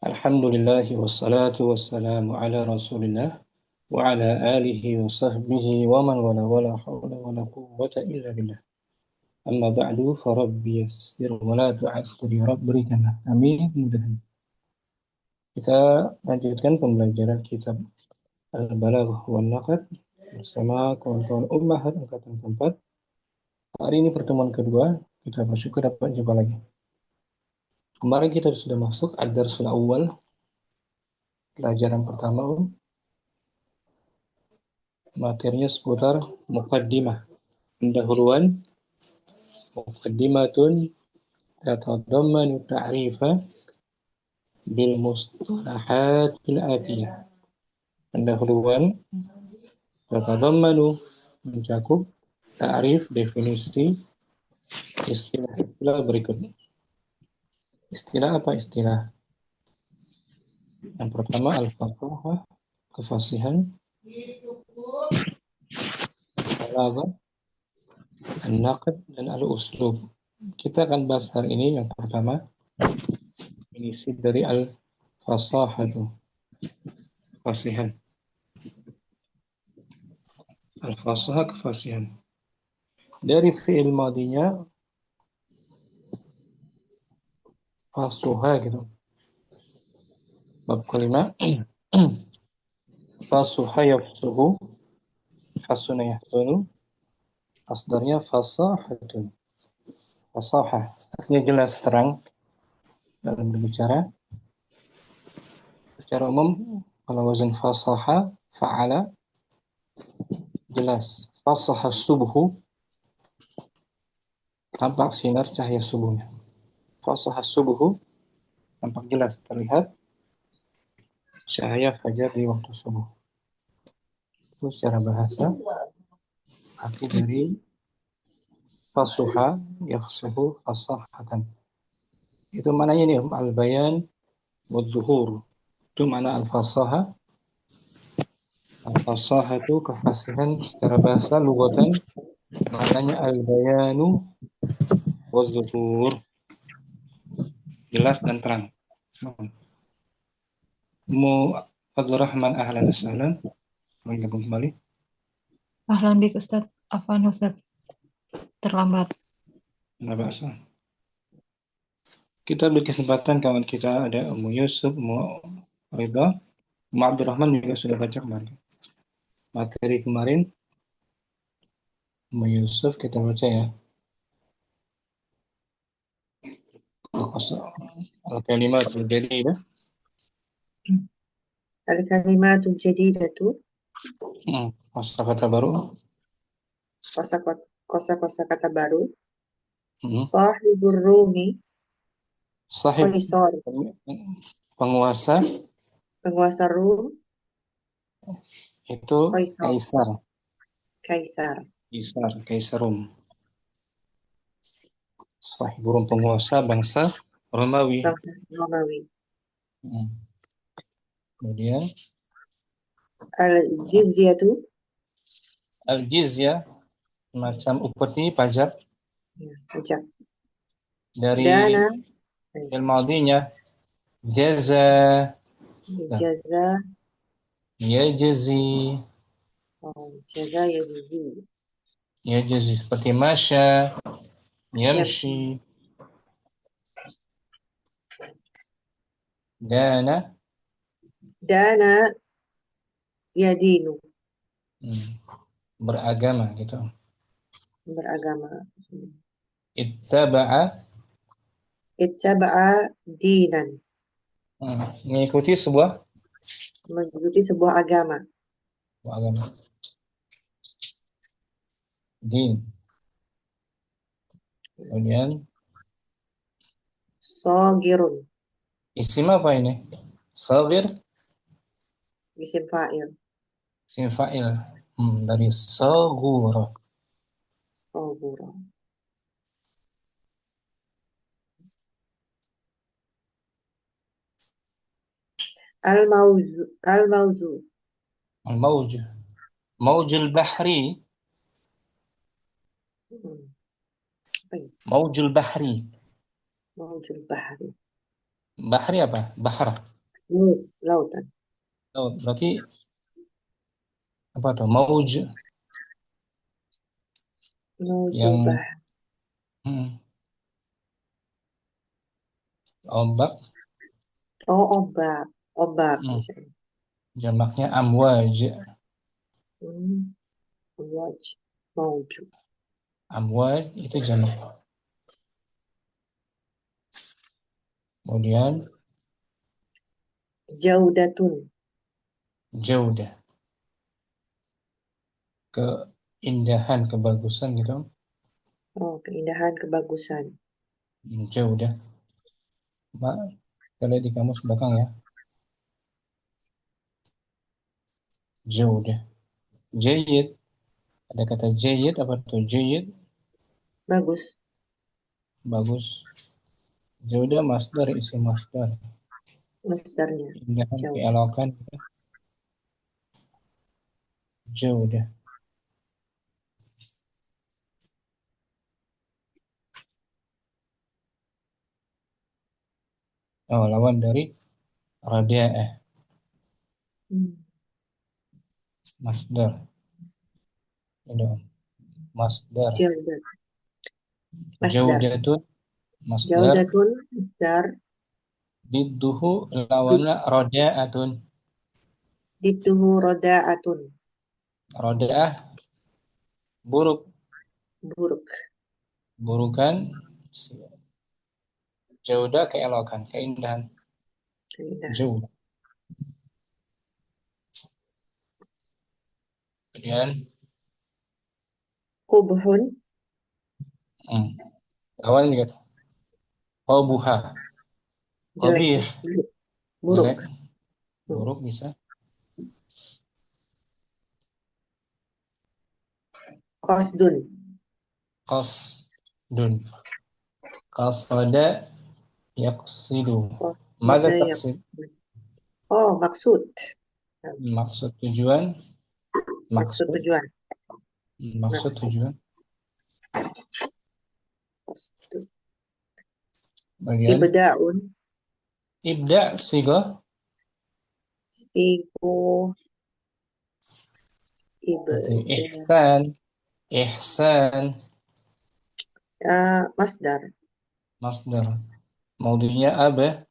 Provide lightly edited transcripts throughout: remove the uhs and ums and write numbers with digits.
Alhamdulillah wassalatu wassalamu ala Rasulillah wa ala alihi wa sahbihi wa man wala hawla wala quwwata illa billah. Amma ba'du fa rabbi yassir wa la tu'assir ya Rabb, berikanlah amin mudahan. Kita lanjutkan pembelajaran kitab Al-Balaghah wal Naqd bersama kawan-kawan Ummahat angkatan keempat. Hari ini pertemuan kedua, kita bersyukur dapat jumpa lagi. Kemarin kita sudah masuk ad-darsul awal, pelajaran pertama, materinya seputar muqaddimah, pendahuluan. Muqaddimatun tatadammanu ta'rifa bil mustalahatil atiyah. Pendahuluan tatadammanu mencakup ta'rif, definisi istilah-istilah berikut. Istilah apa istilah? Yang pertama al-fasahah, kefasihan. Balaghah, an-naqd, dan al-uslub. Kita akan bahas hari ini yang pertama, definisi dari al-fasahah itu, kefasihan. Al-fasahah, kefasihan. Dari fi'il madinya fasuha gitu. Bab kelima fasuha yafsuhu, hasuna yahsunu, asdarnya fasahatun. Fasahah artinya jelas, terang dalam berbicara. Secara umum kalau wazan fasaha, fa'ala, jelas. Fasaha subuhu, tampak sinar cahaya subuhnya. Fasaha subuhu, tampak jelas, terlihat cahaya fajar di waktu subuh. Itu secara bahasa arti dari fasuha yafsuhu fasahatan. Itu maknanya nih, al-bayan wad-dhuhur. Itu makna al-fasaha. Al-fasaha itu kefasihan secara bahasa, lugatan maknanya al-bayanu wad-dhuhur, jelas dan terang. Fadlur Rahman, ahlan wasahlan, bergabung kembali. Ahlan bik Ustaz. Afwan Ustaz, terlambat. Nggak bahasa. Kita beri kesempatan kawan kita, ada Ummu Yusuf, Ummu Ridha, Ummu Abdurrahman juga sudah baca kemarin. Materi kemarin Ummu Yusuf kita baca ya. Al-kalimatul jadidah. Al-kalimatul jadidatu, Kosakata baru. kosa kata baru. Hmm. Sahibur Rumi, Sahib, Qaisar, penguasa penguasa Rum, itu Qaisar, Kaisar. Kaisar. Kaisar Rum. Sahib Rum, penguasa bangsa Romawi. Bangsa Romawi. Kemudian Al-jizyatu, al-jizyah, macam upeti, pajak. pajak. Dari Dana, fi'il madinya jaza, jaza, yajzi, jaza yajzi, yajzi, seperti masya, yamshi. Dana, dana yadinu, beragama gitu. beragama. Ittaba'a, Ittaba'a dinan, mengikuti sebuah mengikuti sebuah agama. agama. Din. Kemudian Sogirun, isim apa ini? Sagir, isim fa'il. isim fa'il. Dari sagura. Sogura. Al-mawzu, al-mawzu, Al-mawj. Mawjul bahri. Mawjul bahri. mawjul bahri. Bahri apa? Bahar. Lautan. Laut. Berarti apa tuh? Mauj yang Maujubah. ombak. Oh, ombak. Ombak Hmm, misalnya. jamaknya amwaj. Amwaj. Mauju. Amwaj itu jamak. Kemudian Jaudatun. jaudah. Keindahan, kebagusan gitu. Oh, keindahan, kebagusan. Jaudah. Kita lihat di kamus belakang ya. Jaudah. Jayid. Ada kata jayid, apa tuh? Jayid, Bagus. bagus. Jaudah masdar, isi masdar. Masdarnya. Keindahan, Jauh. keelokan. Jaudah. Oh, lawan dari rada'ah, masdar. Ini masdar. Jaudat. Masdar. Jaudatun, masdar. Jaudatun. Masdar. Didduhu, lawannya rada'atun. Dituhu roda'atun. Rada'ah, buruk. Buruk. Burukan. Jaudah, keelokan, keindahan. Keindahan. Jaudah. Kemudian Kubhun. lawan juga qabuha. Jelek. Qabih, Buruk. jelek. Buruk bisa. Qasdun. Qasdun. Qasada yaqsidu. Mada Qasada taqsid? Oh, maksud. Maksud tujuan. Maksud tujuan. Maksud tujuan. Qasdun. Kemudian Ibda'un. ibda sigo. Ibu. Berarti Ibda. ihsan. Ihsan. Masdar. Masdar. Maudinya apa?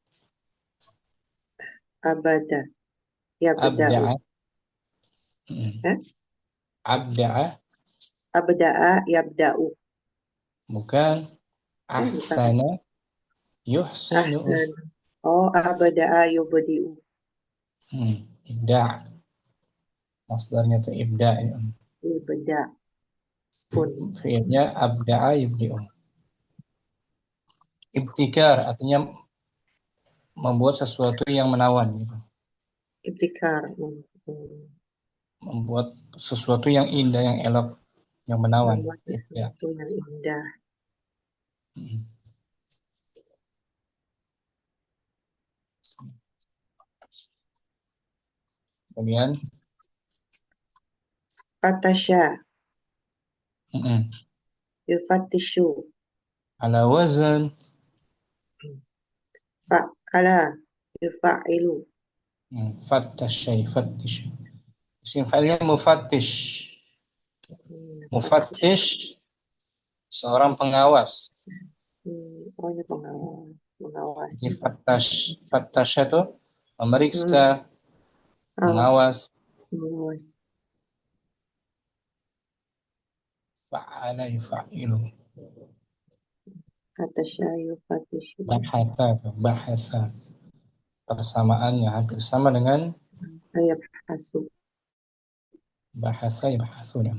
Abada. Yabda'u. Abda'a. Abda'a. Abda'a yabda'u. Bukan. Bukan. Ahsana yuhsinu. Ahsan. Oh, abda'a yubdi'u. Ibda'. Masdarnya itu ibda'. Ibda'. Fi'ilnya abda'a yubdi'u. Ibtikar artinya membuat sesuatu yang menawan gitu. Ibtikar. Membuat sesuatu yang indah, yang elok, yang menawan. Membuat sesuatu yang indah. Kemudian Fatasha. Yufatishu. ala wazan Fa'ala. Yufa'ilu. fattasha yufattish. Isim fa'ilnya mufattish. Mufattish seorang pengawas. Oh, ini pengawas. Jadi fattasha itu memeriksa, mengawas. Pengawas. Fa'ala yufa'ilu. Fatasha yufatishu. Bahasa. Persamaannya hampir sama dengan Ayabhasu. bahasa yabhasuna.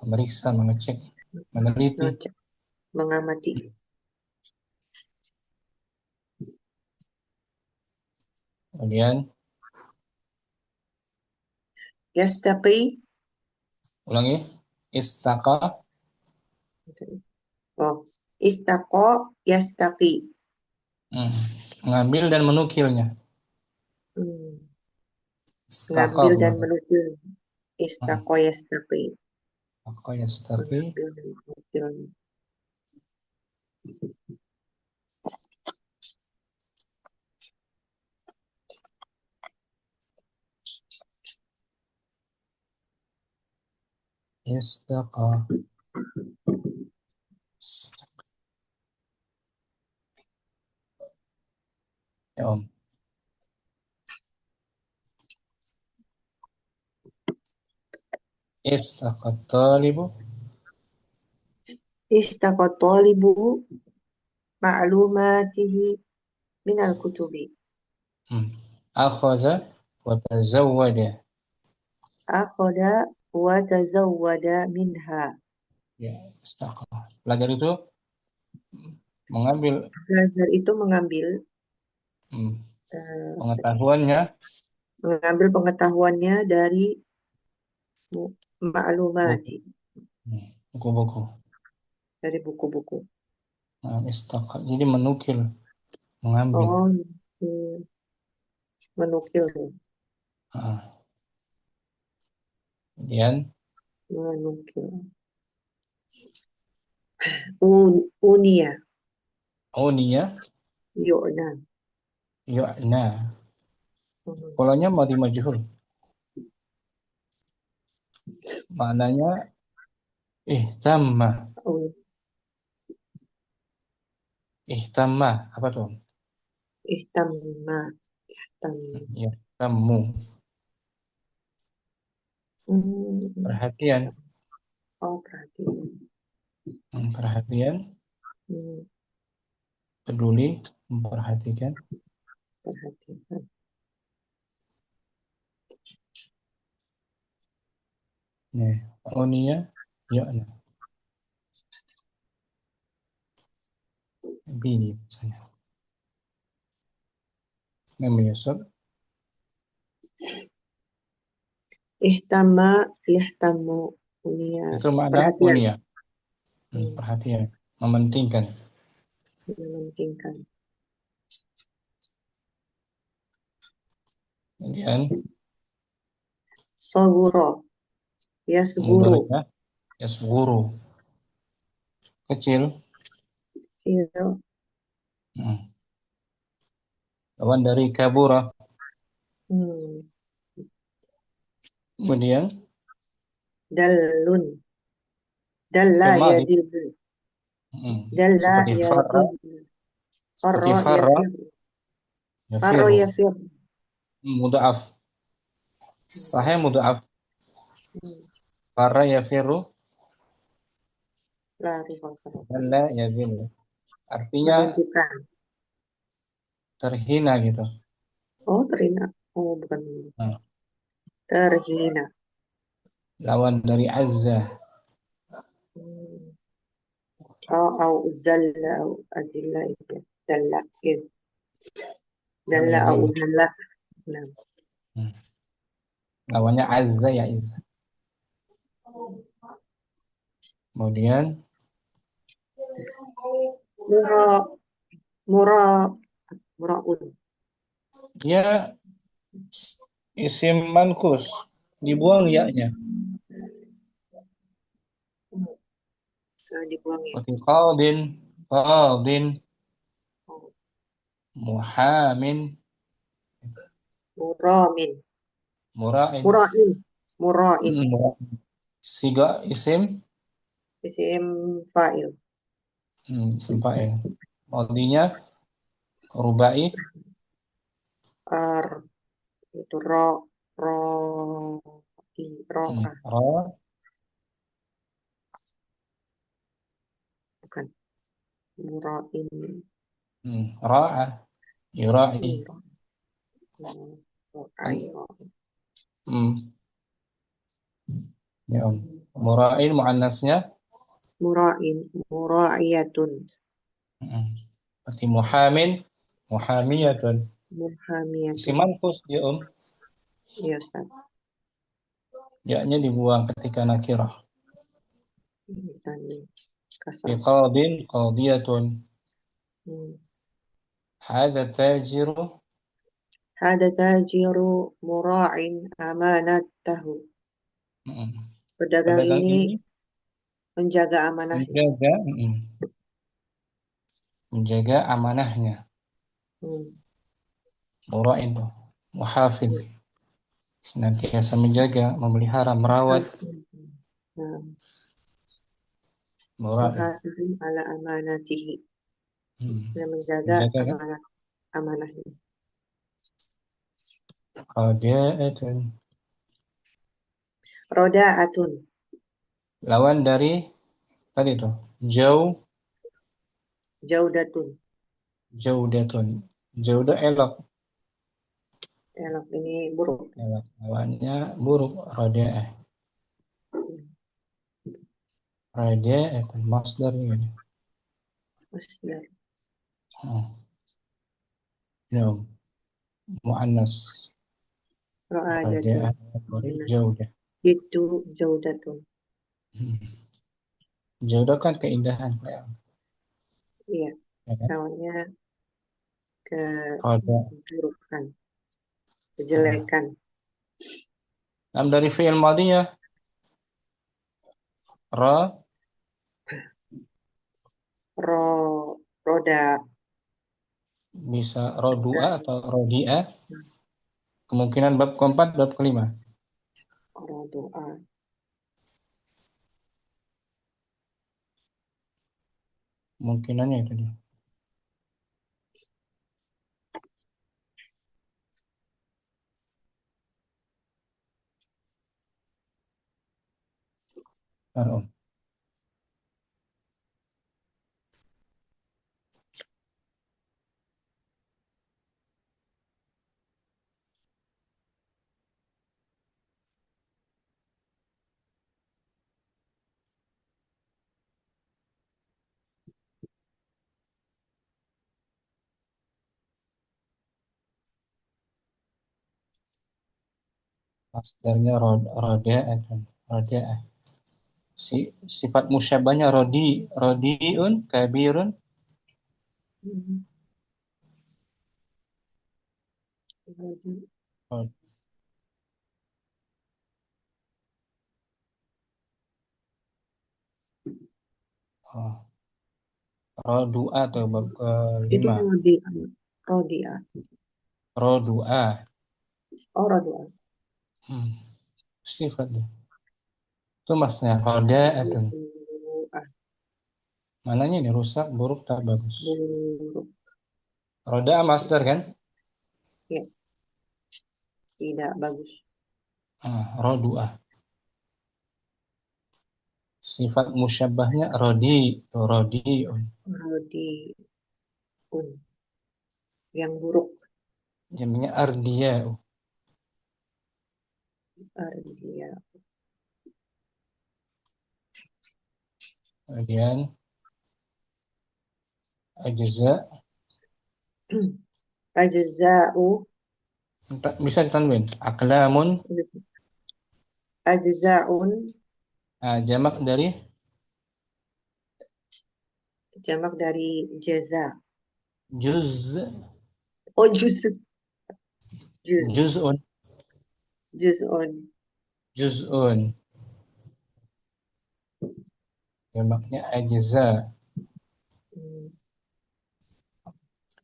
Memeriksa, mengecek, meneliti. Mengamati. Kemudian Yastaqi. ulangi. Istaqa. Oh, istaqo yastaqi. Mengambil dan menukilnya. Istaqa Mengambil dan berarti. menukil. Istaqo yastaqi. Istaqa yastaqi. Mengambil dan menukil. Istaqa. Ya Om. Istaqa talibu. Istaqa talibu ma'lumatihi minal kutubi. Akhadha wa tazawwada. Akhoda wa tazawwada minha. Ya, istaqa. Belajar itu mengambil Belajar itu mengambil pengetahuannya pengetahuannya dari ma'lumati, buku-buku. dari buku-buku. Istaqa. Jadi menukil, mengambil. Oh, menukil, Kemudian menukil. Unia, unia, yu'na. yu'na. Polanya madi majhul. Maknanya ihtamma. Oh, Ihtamma apa tuh? ihtamma, ihtamma. Ya, tamu. Perhatian. Oh, perhatian. Perhatian, peduli, memperhatikan. Perhatian. Nih, unia, yu'na. Bini misalnya. Mem yusuf. Ihtamma, yahtammu, unia. Itu makna Perhatian. unia. Perhatian, mementingkan. Mementingkan. Kemudian Soguro, yasguru. mudhari'nya yasghuru. Kecil. Kecil. Lawan dari kabura. Kemudian Dallun. Dalla Filmadi. yadillu. Dalla Seperti farra. yadillu. Seperti Farra farra. yafirru. Farra Yafiru. yafirru. Mudha'af. Sahih mudha'af. Farra yafiru. Lari farra. Dalla yadillu. Artinya Menunjukkan. terhina gitu. Oh, terhina. Oh, bukan. Terhina. Lawan dari azza. au zalla au adilla itu. Dalla gitu. Dalla au zalla. Nah. Lawannya azza ya izza. Kemudian muraun. dia isim mankus, dibuang ya-nya. Dibuang ya. Seperti qadin, muhamin, Muramin. mura'in. Mura'in. Siga isim Isim fa'il. fa'il. Madinya rubai. Itu ro bukan mura'in. Ra'a yura'i. Ya, mura'in muannasnya Mura'iyatun. Seperti muhamiyatun. Isim mankus ya Iya, Ustaz. Ya-nya dibuang ketika nakirah. Kasar. Qadiyatun. Hadza tajiru mura'in amanatahu. Pedagang Pedagang ini ini menjaga amanahnya. Menjaga amanahnya. Mura'in tuh, muhafiz. Senantiasa menjaga, memelihara, merawat Nah, Mura'i. muhafizun ala amanatihi. Yang menjaga Menjaga kan? amanahnya. Qada'atun. Roda'atun. Lawan dari tadi tuh. Jaudatun. Jaudatun. Jaudah elok. Elok ini buruk. Elok. Lawannya buruk. Rada'ah. Rada'atun. Masdarnya ini. Masdar. Ya. Mu'annas. Ra'adatun. Rada'ah dari jaudah. Itu jaudatun. Jaudah kan keindahan. Iya. Ya kan? Lawannya Rada. keburukan. Kejelekan. Dari fi'il madinya. Ra. Roda. Bisa rodu'a atau rodi'a. Kemungkinan bab keempat, bab kelima. Rodoa. Kemungkinannya itu dia. Oh. Masdarnya roda'ah. Roda'ah. Sifat musyabahnya rodiun, kabirun. Rod, oh. Rodu'a atau bab Itu kelima. Rodia. Rodu'a. Oh, Rodoa. Sifat dia. Itu masnya roda'atun. Mananya ini rusak, buruk, tak bagus. Buruk. Roda'a masdar kan? Ya. Tidak bagus. Rodu'a. Sifat musyabahnya rodiun. Rodiun. Yang buruk. Jamnya ardiya'u. Ardia. Kemudian ajza. Ajza'u. Bisa ditanwin. Aklamun. Ajza'un. Jamak dari Jamak dari jaza. juz. Oh, juz. Juz'un. Juz'un. Juz'un. Jamaknya ajza.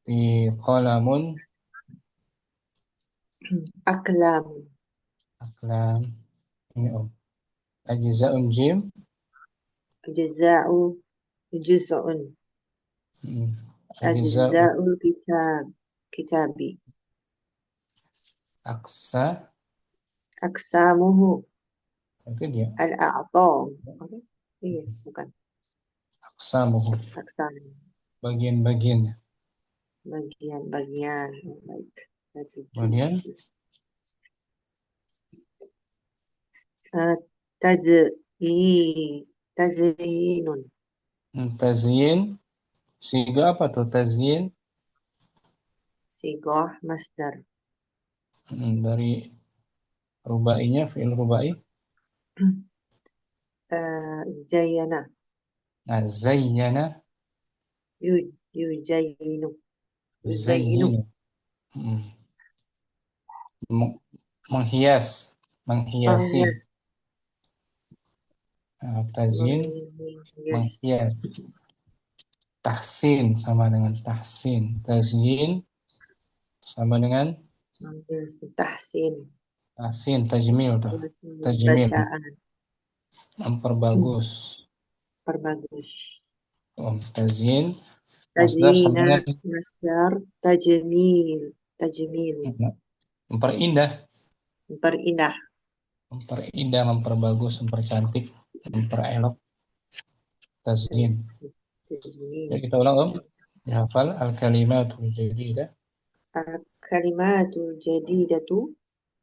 Di qalamun. Aklam. Aklam. Ini ajza'un jim. Ajza'u. Juz'un. Ajza'u Ajza'ul kitab. Kitabi. aksa. Aksamuhu. Itu dia. Al-a'tam. Iya, bukan. Aksamuhu. Aksam. Bagian-bagiannya. Bagian-bagian. Baik. Kemudian Tajinun. tazyin. Siga apa tuh tazyin? Sigoh masdar. Dari rubainya, fi'il rubai. Jayana. Nah, zayyana. Yujayinu. Zayyinu. Menghias. Menghiasi. Menghias. Tazyin. Menghias. Tahsin sama dengan tahsin. Tazyin sama dengan Tahsin. tahsin. Tajmil tuh. Tajmil. Bacaan. memperbagus. Perbagus. Tazyin masdar Tazina, sama dengan masdar, tajmil. Tajmil. memperindah, Memperindah. memperbagus, mempercantik, memperelok. Tazyin. Tajmil. Ya, kita ulang Om. Dihafal al-kalimatul jadidah. Al-kalimatul jadidatu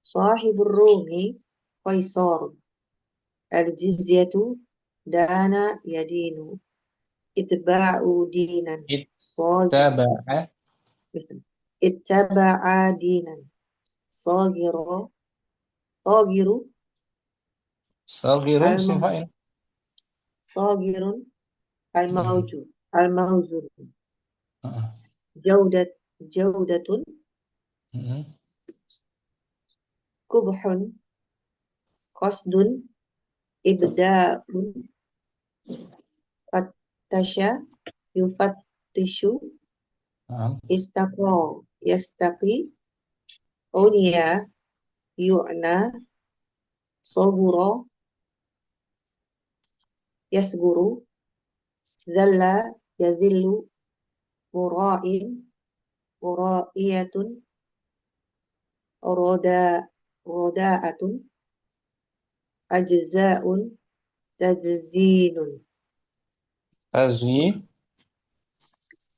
sahibur rumi qaisar. Al-jizyatu dana yadinu. Itba'u dinan. Ittaba'a. Ittaba'a dinan. Sagiru. Sagiru. Saghirun isim Al-mawjud. fa'il. Sagirun. Al-mawjud. Al-mawjud. Heeh. Jaudatun. Heeh. Kubhun. Qasdun. Ibda'un. Fattasha. Yufattishu. Naam. Istaqra. Yastaqi. Unia. Yu'na. Sabura. Yasguru. Zalla. Yazillu. Mura'in. Mura'iyatun. Roda'atun. Ajza'un. Tajzinun. Tazyin.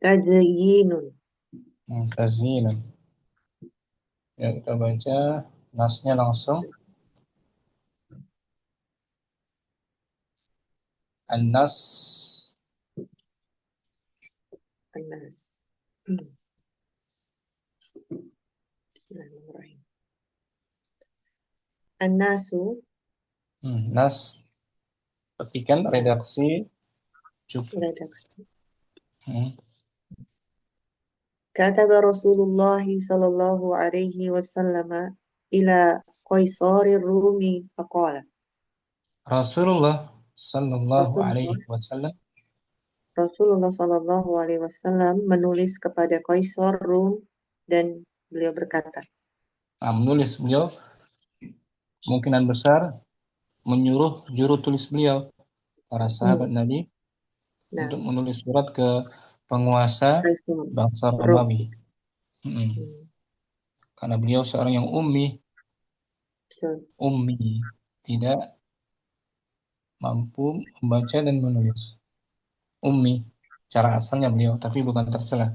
Tazyinun. Tazyinan. Ya, kita baca nasnya langsung. An-nas. Anas. Bismillahirrahmanirrahim. An-nasu. Nas. Petikan redaksi cukup. Redaksi. Hmm. Kataba Rasulullah sallallahu alaihi wasallam ila Qaisarir Rumi faqala. Rasulullah sallallahu Rasulullah alaihi wasallam Rasulullah sallallahu alaihi wasallam menulis kepada Kaisar Rum dan beliau berkata, menulis beliau kemungkinan besar menyuruh juru tulis beliau para sahabat Nabi nah, untuk menulis surat ke penguasa Kaisar bangsa Rum. Romawi. Karena beliau seorang yang ummi, tidak mampu membaca dan menulis. Ummi, cara asalnya beliau, tapi bukan tercela.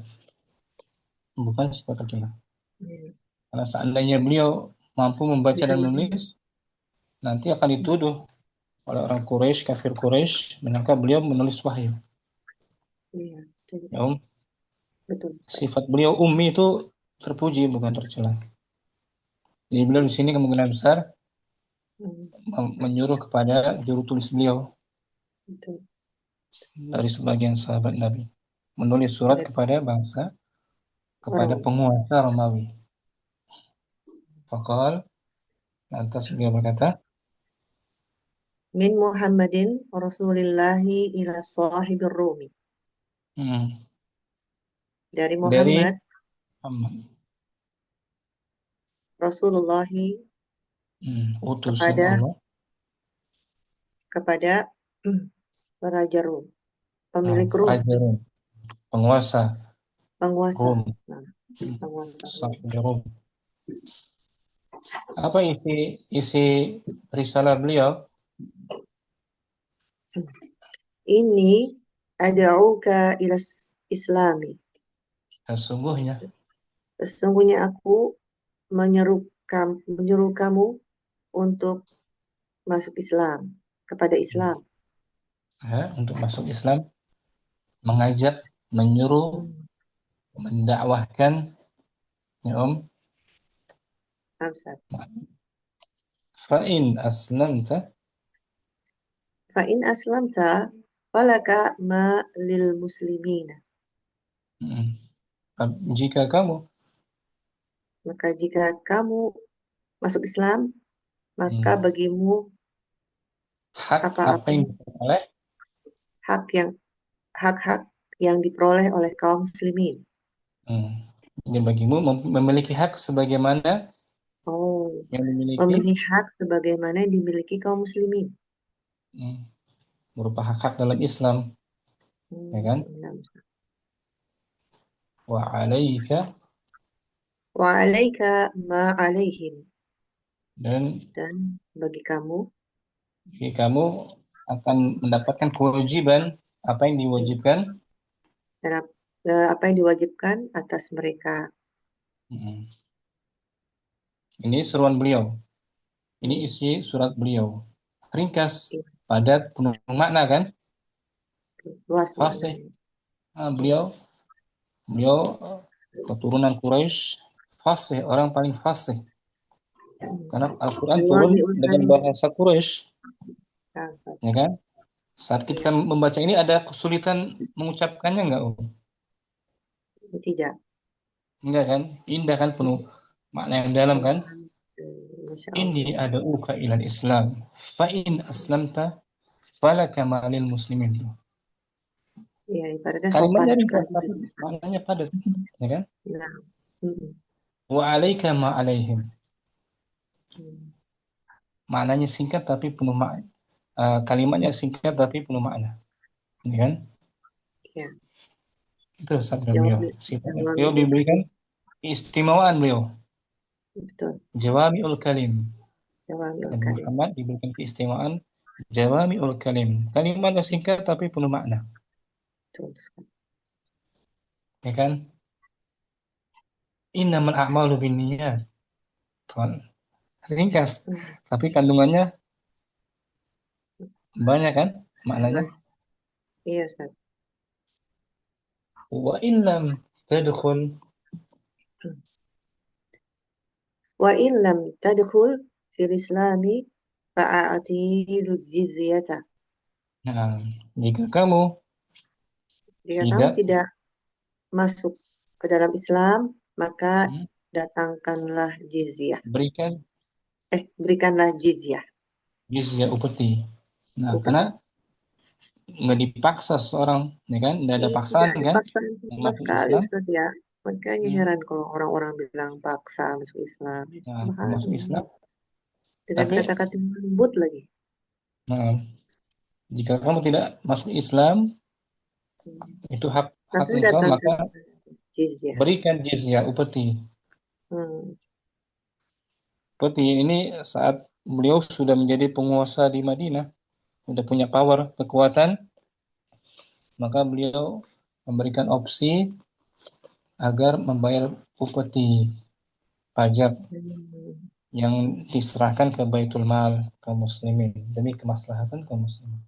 Bukan sebab tercela. Karena seandainya beliau mampu membaca dan menulis, nanti akan dituduh oleh orang Quraisy, kafir Quraisy, menyangka beliau menulis wahyu. Iya, Ya, betul. Sifat beliau ummi itu terpuji, bukan tercela. Jadi beliau di sini kemungkinan besar menyuruh kepada juru tulis beliau. Betul. Dari sebagian sahabat Nabi menulis surat kepada bangsa, kepada penguasa Romawi. Faqal, lantas beliau berkata, Min Muhammadin Rasulillahi ila sahibir Rumi. Dari Muhammad Rasulullah utusan Allah kepada Raja Rum, pemilik Rum, Raja Rum, penguasa Rum. Penguasa Rum. Apa isi risalah beliau? Ini ad'uka ila islami. Sesungguhnya aku menyuruh kamu untuk masuk Islam, kepada Islam. Untuk masuk Islam, mengajak, menyuruh, mendakwahkan, ya Om. Fa'in aslamta falaka ma lil muslimina. Jika kamu masuk Islam, maka bagimu apa-apa hak-hak yang diperoleh oleh kaum muslimin. Dan bagimu memiliki hak sebagaimana yang memiliki hak sebagaimana yang dimiliki kaum muslimin. berupa hak-hak dalam Islam, ya kan? Nah, Wa 'alaika, wa alaika ma alaihim, dan dan bagi kamu kamu akan mendapatkan kewajiban apa yang diwajibkan. dan apa yang diwajibkan atas mereka. Hmm. Ini seruan beliau. Ini isi surat beliau. Ringkas, padat, penuh makna kan? Luas Fasih. maknanya. Beliau keturunan Quraisy, fasih, orang paling fasih. Karena Al-Quran turun Jawami'ul dengan kalim. bahasa Quraisy, Nah, ya kan? Saat kita membaca ini ada kesulitan mengucapkannya nggak, Om? tidak. Enggak kan? Indah kan, penuh makna yang dalam kan? Masya Ini Allah. ada uka ilal Islam. Fa in aslamta falaka ma'alil muslimin. Ya, ibaratnya sopan Kalimatnya ringkas sekali tapi gitu, Ustaz. maknanya padat, ya kan? Nah, mm, Wa alaika ma alaihim. mm. Maknanya singkat tapi penuh makna. Kalimatnya singkat tapi penuh makna, ya kan? Ya, Itu sabda beliau. jawami, Sifatnya beliau jawami'ul diberikan kalim. keistimewaan beliau. Betul, Jawami'ul kalim. jawami'ul Nabi kalim. Muhammad diberikan keistimewaan jawami'ul kalim. Kalimatnya singkat tapi penuh makna, Betul sekali. ya kan? Innamal a'malu binniyat. Tuhan, ringkas Hmm, tapi kandungannya banyak kan maknanya. Luas. Iya, Ustaz. Wa illam tadkhul, Hmm. Wa in lam tadkhul fil islami fa'atil jizyata. nah, jika kamu Jika kamu tidak tidak masuk ke dalam Islam, maka hmm, datangkanlah jizyah. berikan Berikanlah jizyah. jizya upeti. Nah, karena Upeti. nggak dipaksa seseorang, ya kan? Nggak ada paksaan Tidak kan dipaksa yang sama masuk sekali, Islam. Ustaz ya. Makanya Hmm. heran kalau orang-orang bilang paksa masuk Islam. Nah, masuk Subhanallah. Islam, Dengan tapi kata-kata yang lembut lagi. nah, jika kamu tidak masuk Islam, Hmm. itu hak hak Maka engkau, datangkan maka jizyah. berikan jizya upeti. Hmm. Upeti ini saat beliau sudah menjadi penguasa di Madinah, sudah punya power, kekuatan, maka beliau memberikan opsi agar membayar upeti, pajak Hmm. yang diserahkan ke Baitul Mal kaum muslimin demi kemaslahatan kaum muslimin.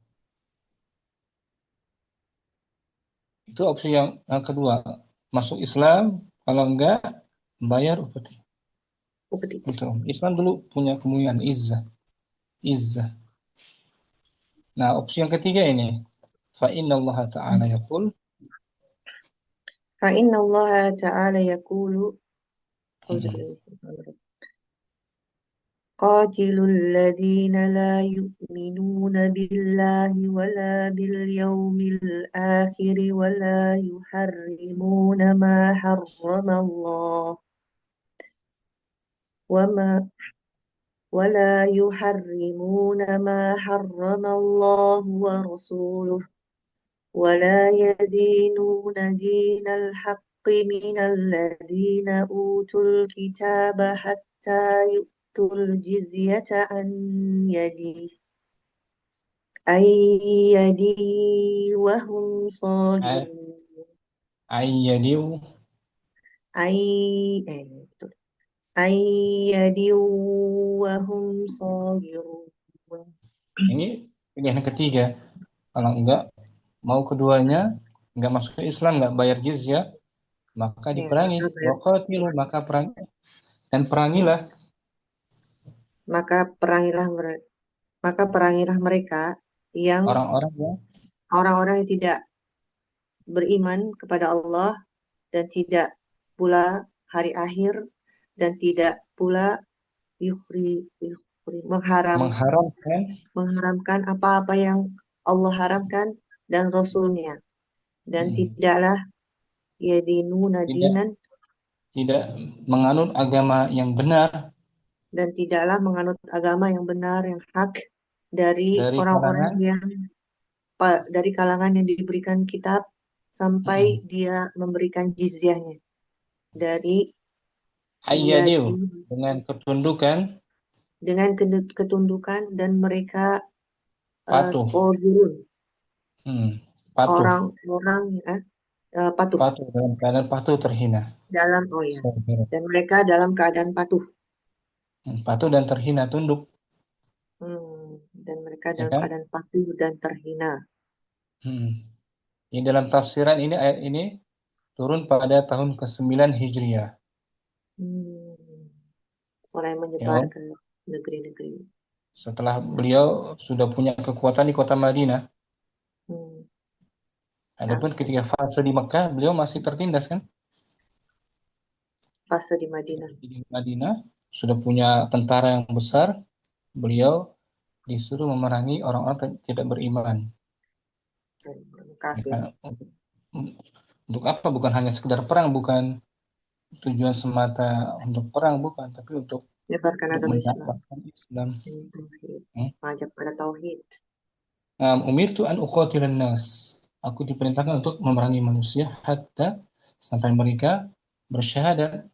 Itu opsi yang kedua. Masuk Islam, kalau enggak bayar upeti. Upeti. Itu Islam dulu punya kemuliaan izzah, izzah. Nah, opsi yang ketiga ini, fa inna Allah Ta'ala yaqul, Fa inna Allah Ta'ala yaqulu قاتلوا الذين لا يؤمنون بالله ولا باليوم الآخر وما ولا يحرمون ما حرم الله ورسوله ولا يدينون دين الحق من الذين أوتوا الكتاب حتى يؤتوا الجزية عن يد وهم صاغرون. ayyadiu. أي عن يد وهم صاغرون. Ini pilihan ketiga. Kalau enggak mau keduanya, enggak masuk ke Islam, enggak bayar jizyah, maka Ya, diperangi. Waqatilu, maka perang, dan perangilah maka perangilah mereka yang orang-orang yang orang-orang yang tidak beriman kepada Allah dan tidak pula hari akhir dan tidak pula mengharamkan, mengharamkan apa-apa yang Allah haramkan dan Rasulnya, dan tidaklah yadinuna tidak dinan, tidak menganut agama yang benar, dan tidaklah menganut agama yang benar, yang hak, dari dari orang-orang kalangan. yang dari kalangan yang diberikan kitab sampai dia memberikan jizyahnya dari Ayyadiu, menjadi dengan ketundukan, dengan ketundukan dan mereka patuh. sogirun, Patuh. orang-orang patuh Patuh, dalam keadaan patuh terhina. dalam Sabir. dan mereka dalam keadaan patuh. Patuh dan terhina, tunduk. Dan mereka Ya dalam kan? keadaan patuh dan terhina. Ini dalam tafsiran ini, ayat ini turun pada tahun ke-9 Hijriah. Mulai menyebar Ya, ke negeri-negeri. setelah beliau sudah punya kekuatan di kota Madinah. Adapun ketika fase di Mekah, beliau masih tertindas kan? Fase di Madinah. Di Madinah sudah punya tentara yang besar, beliau disuruh memerangi orang-orang tidak beriman. Kafir. Untuk apa? Bukan hanya sekedar perang, bukan tujuan semata untuk perang, bukan, tapi untuk Menyebarkan agama Islam. mendakwakan Islam. Mengajak pada tauhid. Umirtu an uqatilan nas. Aku diperintahkan untuk memerangi manusia hatta sampai mereka bersyahadat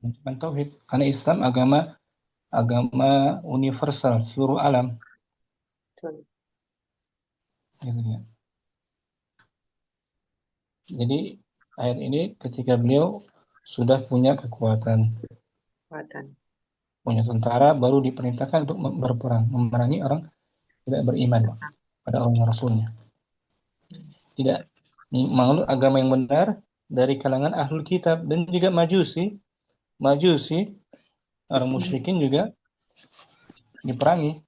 mengucapkan tauhid. Karena Islam agama universal, seluruh alam. Betul. Gitu ya. Jadi ayat ini ketika beliau sudah punya kekuatan, punya tentara, baru diperintahkan untuk berperang, memerangi orang tidak beriman pada Allah dan Rasulnya. Tidak menganut agama yang benar dari kalangan ahlul kitab dan juga majusi orang musyrikin juga diperangi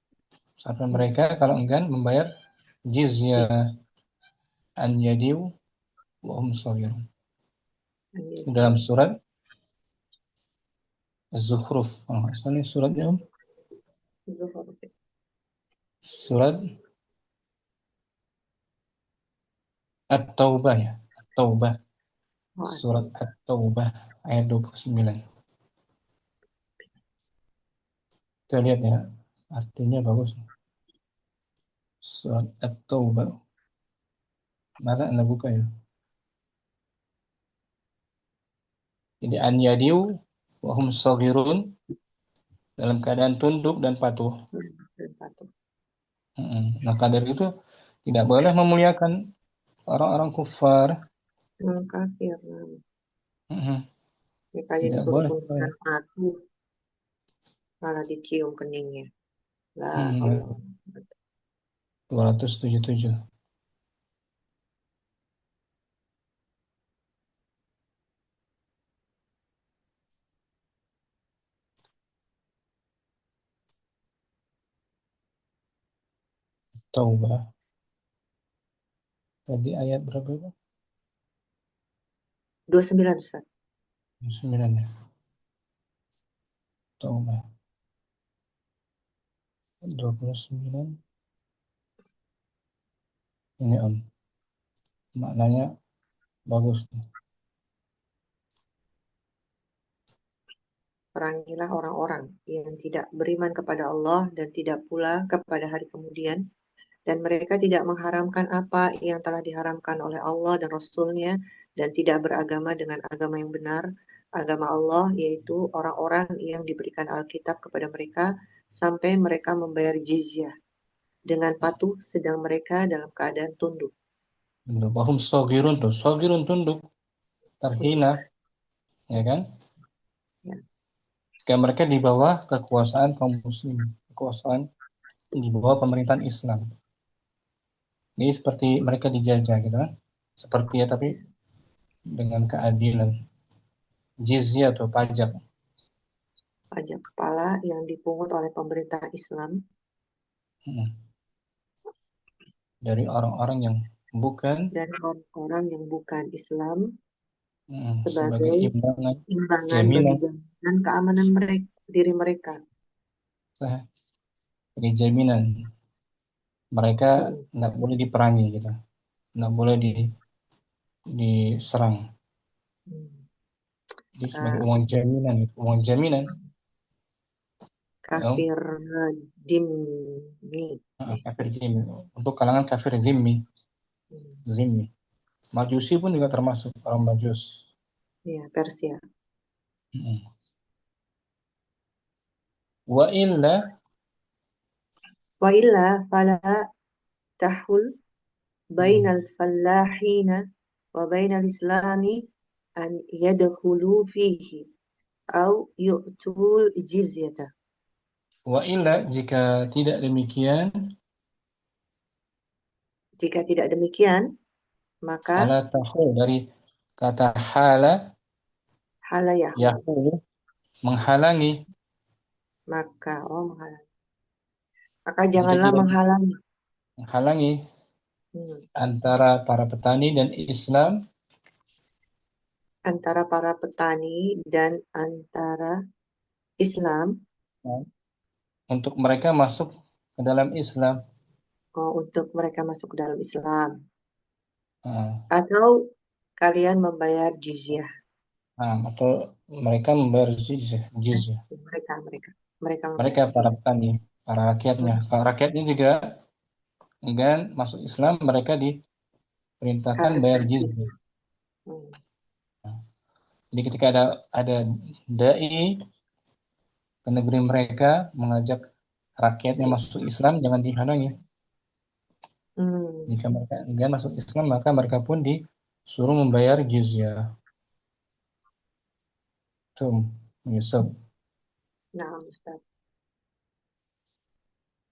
sampai mereka kalau enggan membayar jizyah an yadiu wa hum saghirun. Dalam surat Az-Zukhruf, asalnya suratnya surat At-Taubah ya, At-Taubah. Surat At-Taubah ayat 29. Kita lihat ya, artinya bagus. Surat At-Taubah. Mana Anda buka ya? Jadi an yadiu wa hum saghirun, dalam keadaan tunduk dan patuh. Maka dari itu tidak boleh memuliakan orang-orang kufar. Kafir. Mereka jadi Tidak suruh boleh. tundukkan patuh, malah dicium keningnya. Lah Allah. 277. Taubah. Tadi ayat berapa itu? 29 Ustaz. 9 ya. Taubah. 29. Ini Om. Maknanya bagus. Perangilah orang-orang yang tidak beriman kepada Allah dan tidak pula kepada hari kemudian, dan mereka tidak mengharamkan apa yang telah diharamkan oleh Allah dan Rasul-Nya, dan tidak beragama dengan agama yang benar, agama Allah, yaitu orang-orang yang diberikan Alkitab kepada mereka sampai mereka membayar jizyah dengan patuh sedang mereka dalam keadaan tunduk. Wahum sogirun tuh. Sogirun tunduk. Terhina. Ya kan? Ya. Kayak mereka di bawah kekuasaan kaum muslim. Kekuasaan di bawah pemerintahan Islam. Ini seperti mereka dijajah gitu kan. Seperti ya, tapi dengan keadilan. Jizyah atau pajak. Pajak kepala yang dipungut oleh pemerintah Islam dari orang-orang yang bukan Islam sebagai imbangan bagi jaminan jaminan keamanan diri mereka. Sebagai jaminan mereka nggak boleh diperangi gitu, nggak boleh diserang. Jadi sebagai uang jaminan. kafir dimni. Kafir zimmi. Untuk kalangan kafir zimmi. Zimmi. Majusi pun juga termasuk orang Majus. Ya, Persia. Wa illa Wa illa fala tahul bainal fallahina wa bainal islami an yadkhulu fihi au yu'tul jizyata. Wa illa jika tidak demikian, Jika tidak demikian, maka hala tahul dari kata hala halayahu, yahulu menghalangi. maka menghalangi. Maka Jika janganlah tidak menghalangi antara para petani dan Islam, antara para petani dan antara Islam, untuk mereka masuk ke dalam Islam. untuk mereka masuk ke dalam Islam. Nah, Atau kalian membayar jizyah. atau mereka membayar jizyah. Mereka Para petani, para rakyatnya. Kalau rakyatnya juga enggan masuk Islam, mereka diperintahkan harus bayar jizyah. jizyah. Jadi ketika ada dai ke negeri mereka mengajak rakyatnya masuk Islam, jangan dihalangi. Jika mereka enggan masuk Islam, maka mereka pun disuruh membayar jizyah. Tuh, Yusuf. Nah, Ustaz.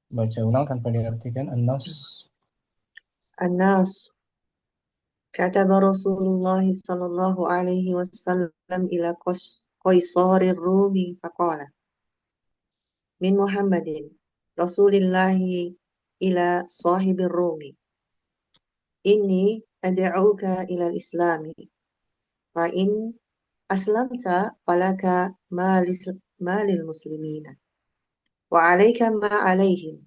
Baca ulang tanpa diartikan. An-Nas. An-Nas. Kataba Rasulullah sallallahu alaihi wasallam ila Qaisarir Rumi faqala min Muhammadin Rasulillahi ila sahibir Rumi inni ad'uka ila al-islami fa in aslamta falaka malil muslimina wa alayka ma alayhim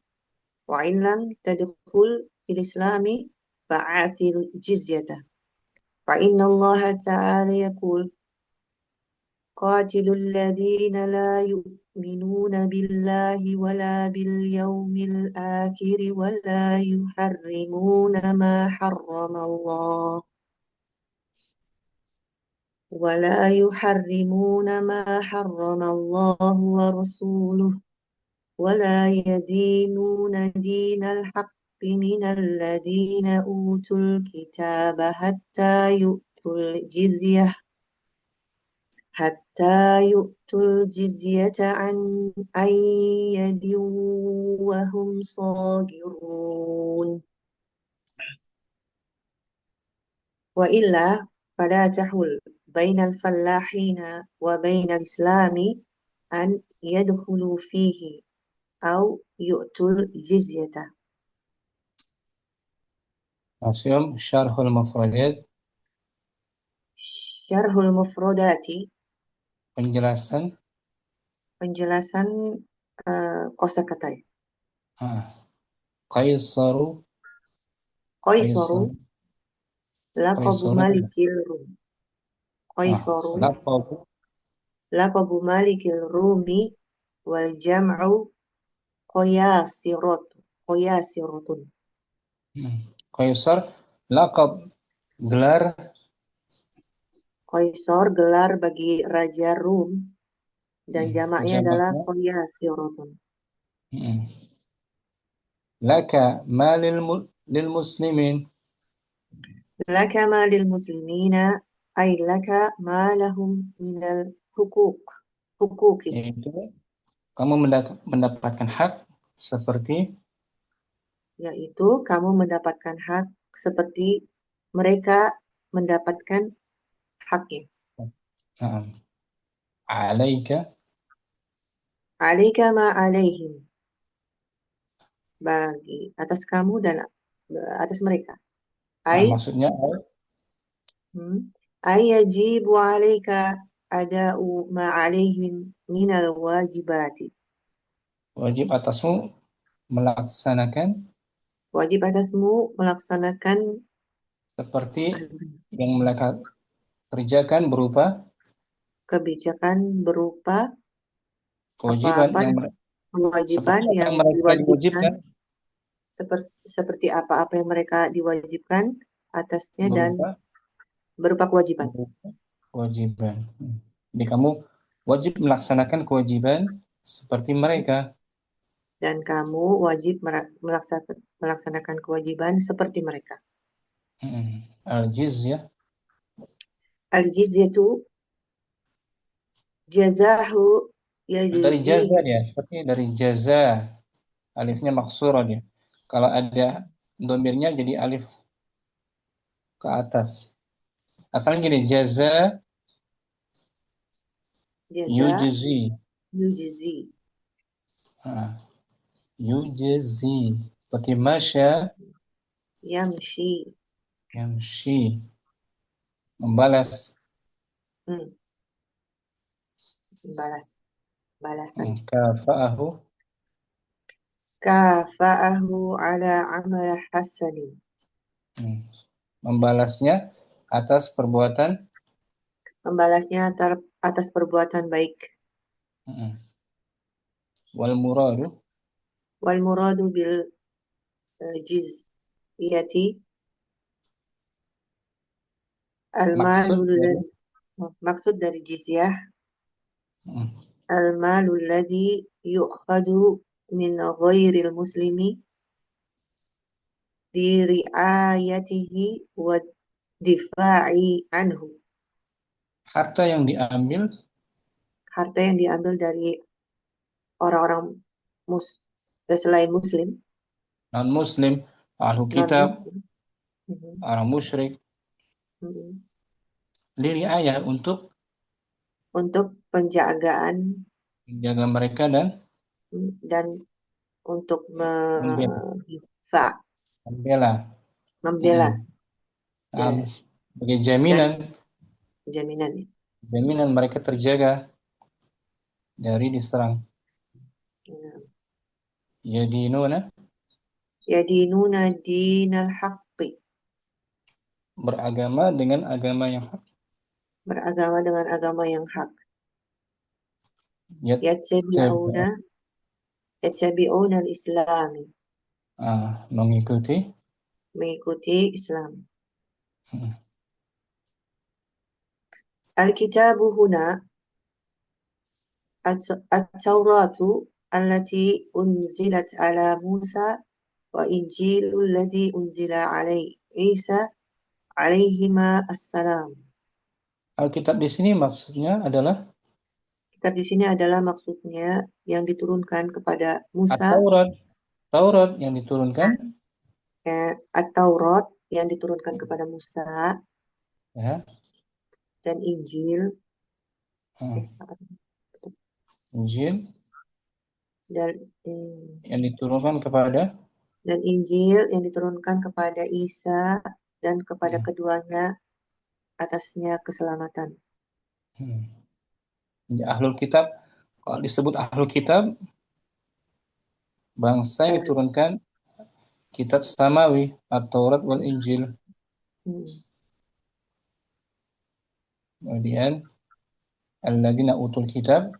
wa in lam tadkhul fil islami fa'atil jizyata fa inna Allah ta'ala yaqul قاتلوا الذين لا يؤمنون بالله ولا باليوم الآخر ولا يحرمون ما حرم الله ورسوله ولا يدينون دين الحق من الذين أوتوا الكتاب حتى يؤتوا الجزية عن يد وهم صاغرون وإلا فلا تحل بين الفلاحين وبين الإسلام أن يدخلوا فيه أو يؤتوا الجزية. Asyam Syarhul Mufradat. Syarhul Mufradati. Penjelasan kosakata. Qaisaru laqabu malikil rum. Qaisaru laqabu malikil rumi wal jam'u Qiyasiratun. Qaisar laqab gelar. Qaisar gelar bagi Raja Rum dan jamaknya adalah Qiyasiratun. Laka ma lil muslimin. Laka ma lil muslimina ay laka ma lahum minal hukuki. Yaitu kamu mendapatkan hak seperti mereka mendapatkan haknya. Alaika ma alaihim. Bagi atas kamu dan atas mereka. Maksudnya yajibu alaika ada'u ma alaihim minal wajibati. Wajib atasmu melaksanakan seperti yang mereka kerjakan berupa kebijakan berupa kewajiban kewajiban Seperti apa yang yang mereka diwajibkan, diwajibkan seperti apa-apa yang mereka diwajibkan atasnya dan berupa berupa kewajiban. kewajiban. Jadi kamu wajib melaksanakan kewajiban seperti mereka. Dan kamu wajib melaksanakan kewajiban seperti mereka. Al-jizyah Al-jizyatu jazahu dari jaza yajzihi. dia, seperti dari jaza, alifnya maksurah dia. Kalau ada domirnya jadi alif ke atas. Asalnya gini, jaza Jaza yujzi. yujzi. Ah, yujzi. Seperti masya Yamshi. yamshi. Membalas. Hmm, balasan. Kafa'ahu. Kafa'ahu ala amal hasanin. Membalasnya atas perbuatan. Membalasnya atas perbuatan baik. Wal muradu. Wal muradu bil jizyati al Maksud malul dari maksud dari jizyah mm, al malul ladzi yu'khadu min ghairil muslimi di riayatihi wa difa'i anhu. harta yang diambil Harta yang diambil dari orang-orang selain muslim, non muslim, ahlu non kitab, muslim. Mhm, orang musyrik, mhm. diri ayah untuk Untuk penjagaan menjaga mereka dan dan untuk membela. membela, Membela. membela Mm-mm. Nah, ya, sebagai dan jaminan, jaminan. jaminan mereka terjaga dari diserang. Yadinuna Yadinuna dinal haqqi, beragama dengan agama yang hak. beragama dengan agama yang hak. Yattabi- Yattabi'una yattabi'una al-islami, mengikuti mengikuti Islam. mm, Al-kitabu huna at-tauratu allati unzilat ala Musa wa injilu alladhi unzila alai Isa alaihima assalam. Alkitab di sini maksudnya adalah Kitab di sini adalah maksudnya yang diturunkan kepada Musa, Taurat. Taurat yang diturunkan At-Taurat yang diturunkan kepada Musa ya, dan Injil Injil dan yang diturunkan kepada dan Injil yang diturunkan kepada Isa dan kepada hmm, keduanya atasnya keselamatan. Jadi ahlul kitab, kalau disebut ahlul kitab, bangsa yang Eh, diturunkan kitab samawi, At-Taurat wal Injil. hmm. Kemudian alladzina utul kitab,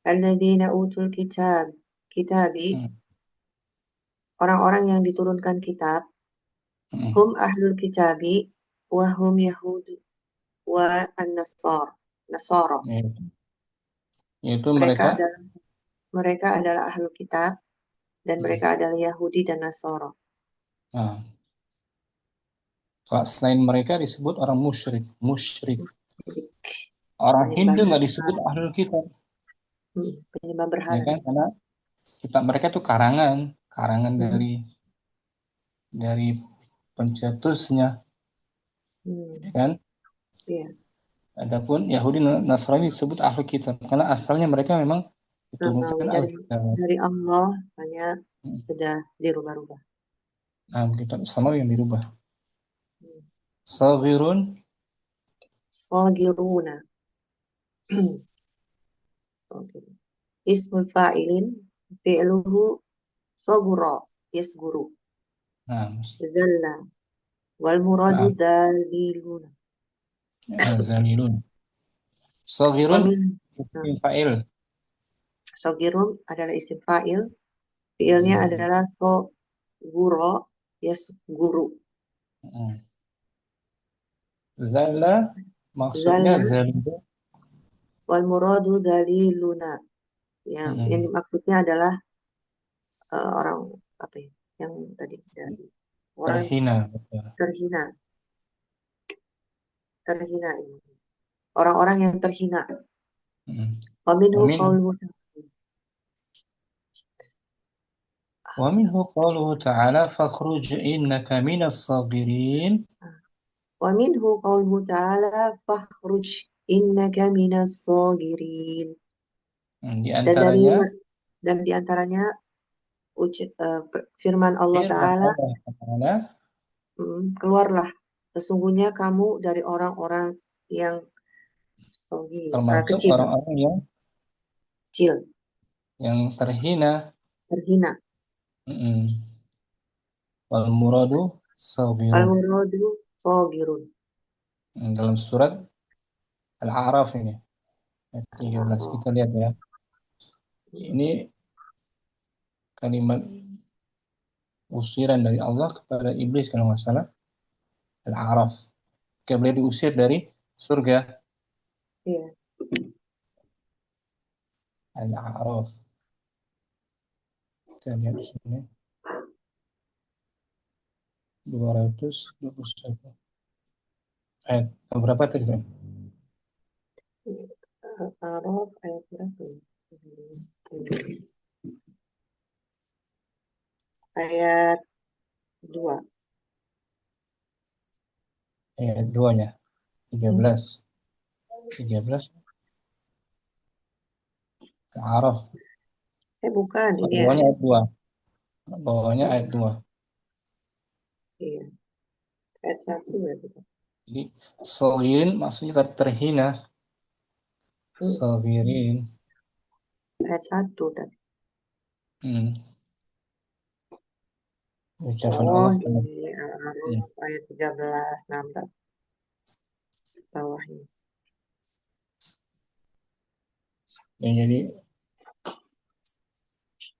Alladzina utul kitabi, hmm, orang-orang yang diturunkan kitab, hmm, hum ahlul kitabi wa hum yahudu wa nasara. yaitu, yaitu Mereka mereka adalah ahlul kitab dan mereka adalah Yahudi dan Nasara. nah, kalau selain mereka disebut orang musyrik, musyrik. Jadi Orang penyembah Hindu nggak disebut ahlul kitab, penyembah ya berhala. kan? Karena kitab mereka tuh karangan, karangan Hmm, dari pencetusnya, ya hmm, kan? iya. Adapun Yahudi dan Nasrani disebut ahlu kitab karena asalnya mereka memang diturunkan Dari Alkitab. Allah hanya Hmm. sudah dirubah-rubah. Kitab sama yang dirubah. Hmm. Saghirun Sagiruna. Oke. Ismul fa'ilin fi'luhu sagura yasguru. nah, Zalla wal muradu nah, daliluna. zalilun. Saghirun Wamin isim fa'il. Sogirun adalah isim fa'il. Fiilnya adalah guro, guru. Zalla maksudnya Zalla zalida. wal muradu daliluna. Yang dimaksudnya adalah orang apa ya? Yang tadi dari orang Terhina. Betul. terhina, terhina ini. Orang-orang yang terhina. Wa minhu qawluhu ومنه قوله تعالى فاخرج إنك من الصاغرين. wa minhu qawluhu ta'ala fakhruj innaka minas sagirin. Di antaranya Dan di antaranya firman Allah Ta'ala, keluarlah, sesungguhnya kamu dari orang-orang yang termasuk kecil, orang-orang yang kecil, terhina. Wal muradu saghirun. Al-muradu sagirun. Dalam surat Al-A'raf ini ayat 13 kita lihat ya. Ini kalimat usiran dari Allah kepada iblis kalau nggak salah. Al-A'raf. Beliau diusir dari surga. Iya. Al-A'raf. Kita lihat di sini. 221. Ayat berapa tadi, Bang? Al-A'raf ayat berapa? Ayat 2. Ayat 2-nya. 13. 13. Al-A'raf. Bukan, ini Bawahnya ayat 2. Bawahnya ayat 2. Iya. Ayat 1 berarti. Jadi sagirin maksudnya terhina. Sagirin. Ayat 1 tadi. Ucapan Allah Di Al-A'raf ayat 13, 16 bawahnya. Ya, jadi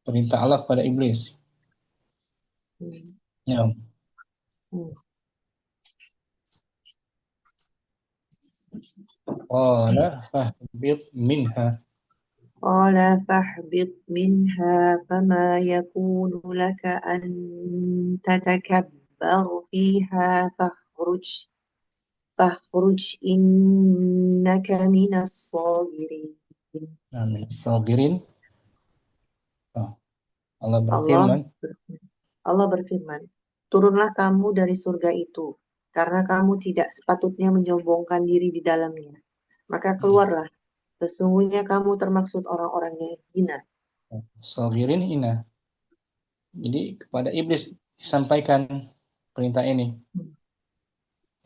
perintah Allah kepada iblis. Ya. Qala fahbit minha. Qala fahbit minha fama yakunu laka an tatakabbar fiha fakhruj innaka minas sagirin. Nah, minas sagirin. Allah berfirman. Allah berfirman, turunlah kamu dari surga itu, karena kamu tidak sepatutnya menyombongkan diri di dalamnya. Maka keluarlah, sesungguhnya kamu termaksud orang-orang yang hina. Sagirin hina. Jadi kepada iblis disampaikan perintah ini.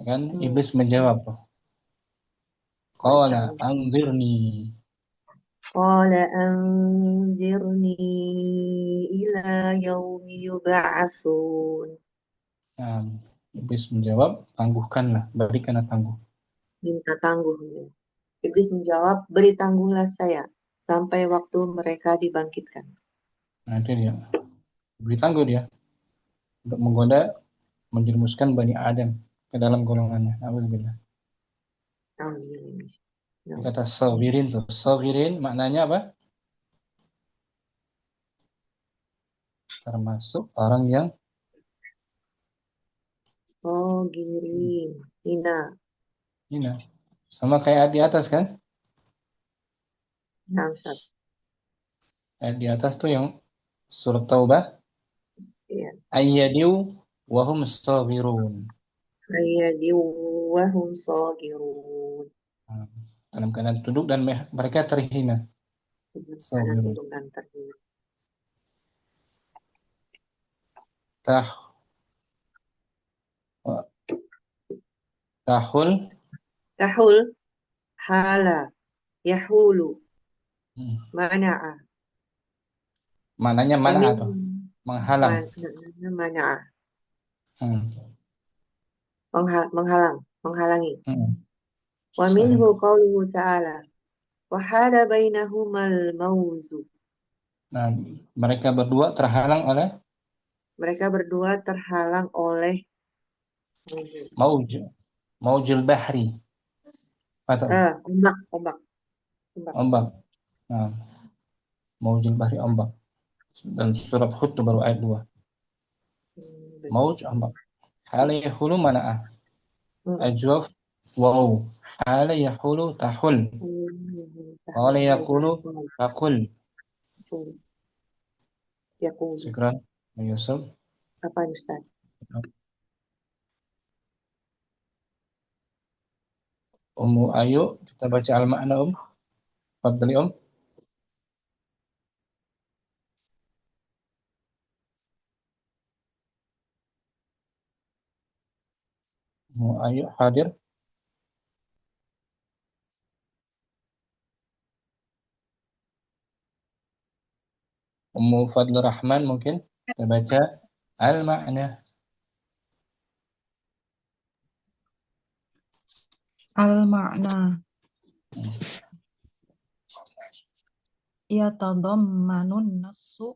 Kan iblis menjawab. Qala anzirni. Qala anzirni ila yaumi yub'atsun. Iblis menjawab, tangguhkanlah, berikanlah tangguh. Minta tangguh. Iblis menjawab, beri tangguhlah saya sampai waktu mereka dibangkitkan. Nah, itu dia. Beri tangguh dia untuk menggoda, menjerumuskan Bani Adam ke dalam golongannya. Alhamdulillah. Kata sagirin tuh. Sagirin maknanya apa? Termasuk orang yang Sagirin, hina. Hina. Sama kayak di atas kan? Ayat di atas tuh yang surat Taubah. Iya. Ayyadiu wahum sabirun. Ayyadiu wahum sabirun. Dalam keadaan tunduk dan mereka terhina. Sabirun. Tahul hala yahulu mana'a. Mananya mana atau menghalang. Mana'a. Menghalangi. Wa minhu qawluhu ta'ala wa hala bainahumal mawzu Nah, mereka berdua terhalang oleh Mereka berdua terhalang oleh mauj, maujul bahri. Atau ombak, ombak, ombak. ombak. Nah, maujul bahri ombak. Dan surat Hud itu baru ayat 2. Betul. Mauj ombak. Hala yahulu mana'ah. Hmm. Ajwaf waw. Hala yahulu tahul. Qala yaqulu taqul. Yaqulu. Syukran. Yusuf. Apa Ustaz? Ayo kita baca al-ma'na Fadli Ayo hadir. Fadli Rahman mungkin kita baca al-ma'na. Al-makna yatadammanun nasu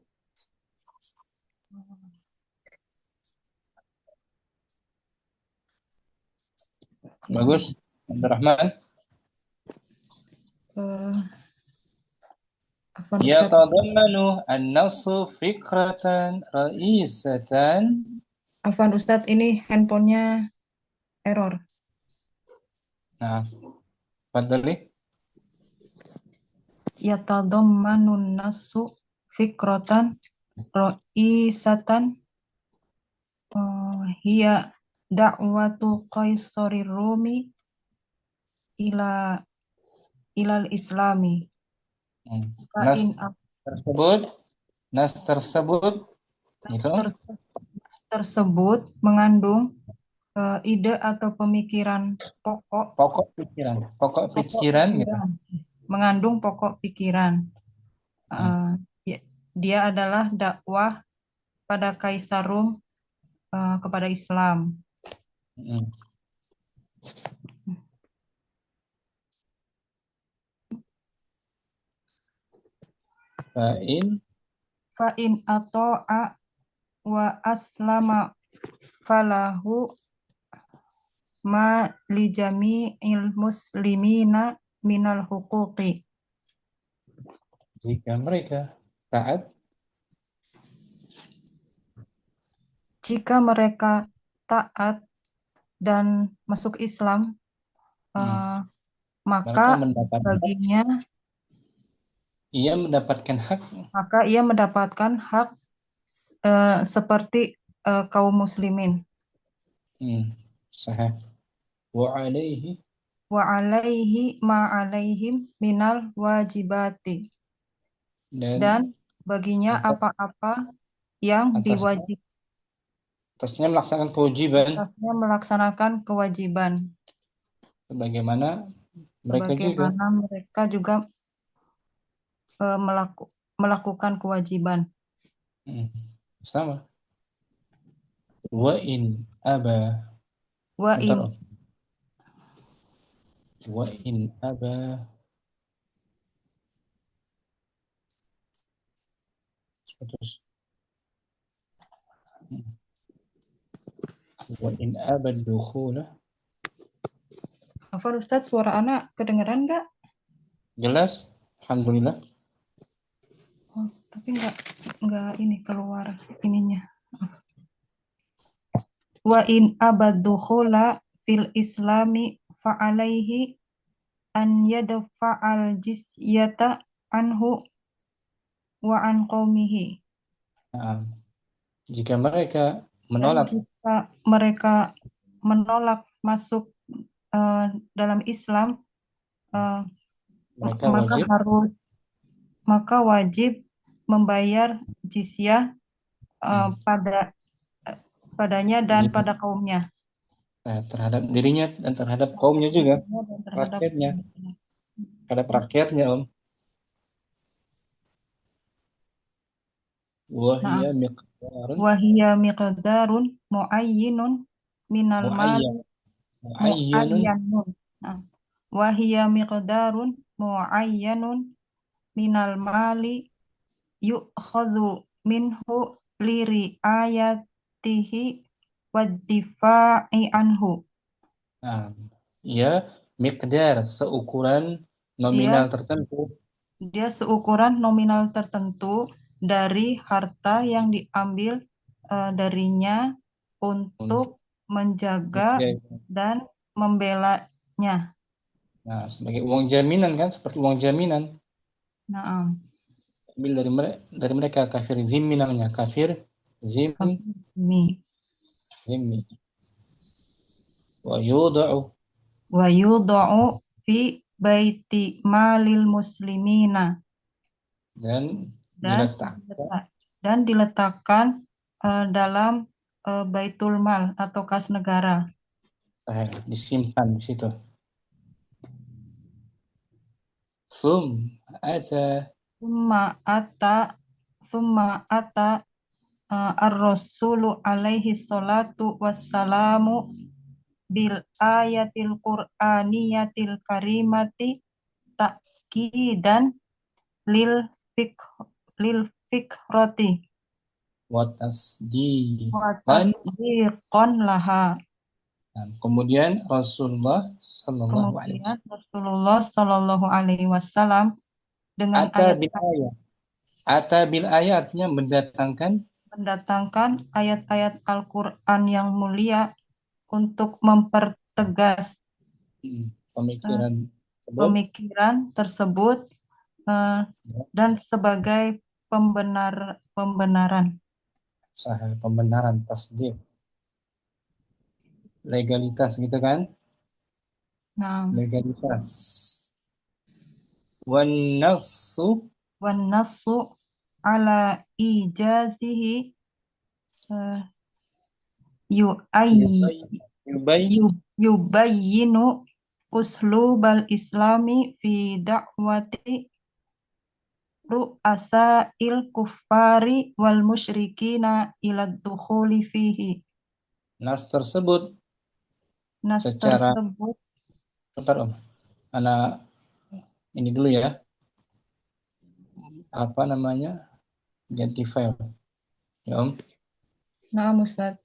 Bagus. Fadli Rahman. Afwan Ustaz. Yatadammanu an-nassu fikratan ra'isatan. Afwan Ustaz, ini handphonenya error. Nah, Fadli. Yatadammanun nasu fikratan ra'isatan hiya da'watu qaisarir Rumi ila ilal islami. Nas Fa'in tersebut itu tersebut mengandung ide atau pemikiran pokok pikiran gitu. Mengandung pokok pikiran. Dia adalah dakwah pada Kaisar Rum kepada Islam. Fa'in ato'a wa aslama falahu ma li jami'il muslimina minal huquqi. Jika mereka taat, dan masuk Islam, maka baginya ia mendapatkan hak, seperti kaum muslimin. Sahih. Wa alaihi ma alaihim minal wajibati. Dan baginya apa-apa yang diwajibkan. Atasnya melaksanakan kewajiban. Sebagaimana mereka juga melakukan kewajiban. Sama. Wa in aba. Wa in aba dukhula. Afwan Ustaz, suara anak kedengeran nggak? Jelas, alhamdulillah. Tapi nggak ini keluar ininya. Wa in abadukhula fil islami fa'alaihi an yadfa'al jizyata anhu wa an qaumihi. Jika mereka menolak masuk dalam Islam, maka wajib membayar jizyah padanya dan pada kaumnya. Terhadap dirinya dan terhadap kaumnya juga, terhadap rakyatnya, Wahia miqdarun muayyinun minal mali Wahia miqdarun muayyanun minal mali yu'khadhu minhu liriayatihi waddifa'i anhu. Nah, ya, miqdar seukuran nominal Dia tertentu dia seukuran nominal tertentu dari harta yang diambil darinya untuk untuk menjaga menjaga. dan membelanya. Nah, sebagai uang jaminan kan, seperti uang jaminan. Naam. Ambil dari mereka kafir zimmi namanya, kafir Kafir zimmi. Wa yudha'u wa yudha'u fi baiti malil muslimina dan dan diletakkan diletakkan dalam baitul mal atau kas negara. disimpan di situ. Sum ada Summa ata ar-rasulu alaihi salatu wassalamu bil ayatil qur'aniyatil karimati ta'kidan lil fik lil fikrati wa wa tasdiqan. tasdiqan laha. Nah, kemudian Rasulullah Sallallahu Alaihi Kemudian Wasallam Rasulullah Shallallahu Alaihi Wasallam dengan ata bil ayat. Ata bil ayat artinya mendatangkan ayat-ayat Al-Quran yang mulia untuk mempertegas pemikiran tersebut pemikiran tersebut dan sebagai pembenaran. pembenaran tasdik, legalitas gitu kan, Nah, legalitas. Wan nasu wan nasu ala ijazihi yubay yubayyinu uslubal islami fi da'wati ru'asa'il kuffari wal musyrikina ila dukhuli fihi. nas tersebut Nas secara tersebut bentar Om, anak ini dulu ya, apa namanya, ganti file ya Om. Nah, Ustaz.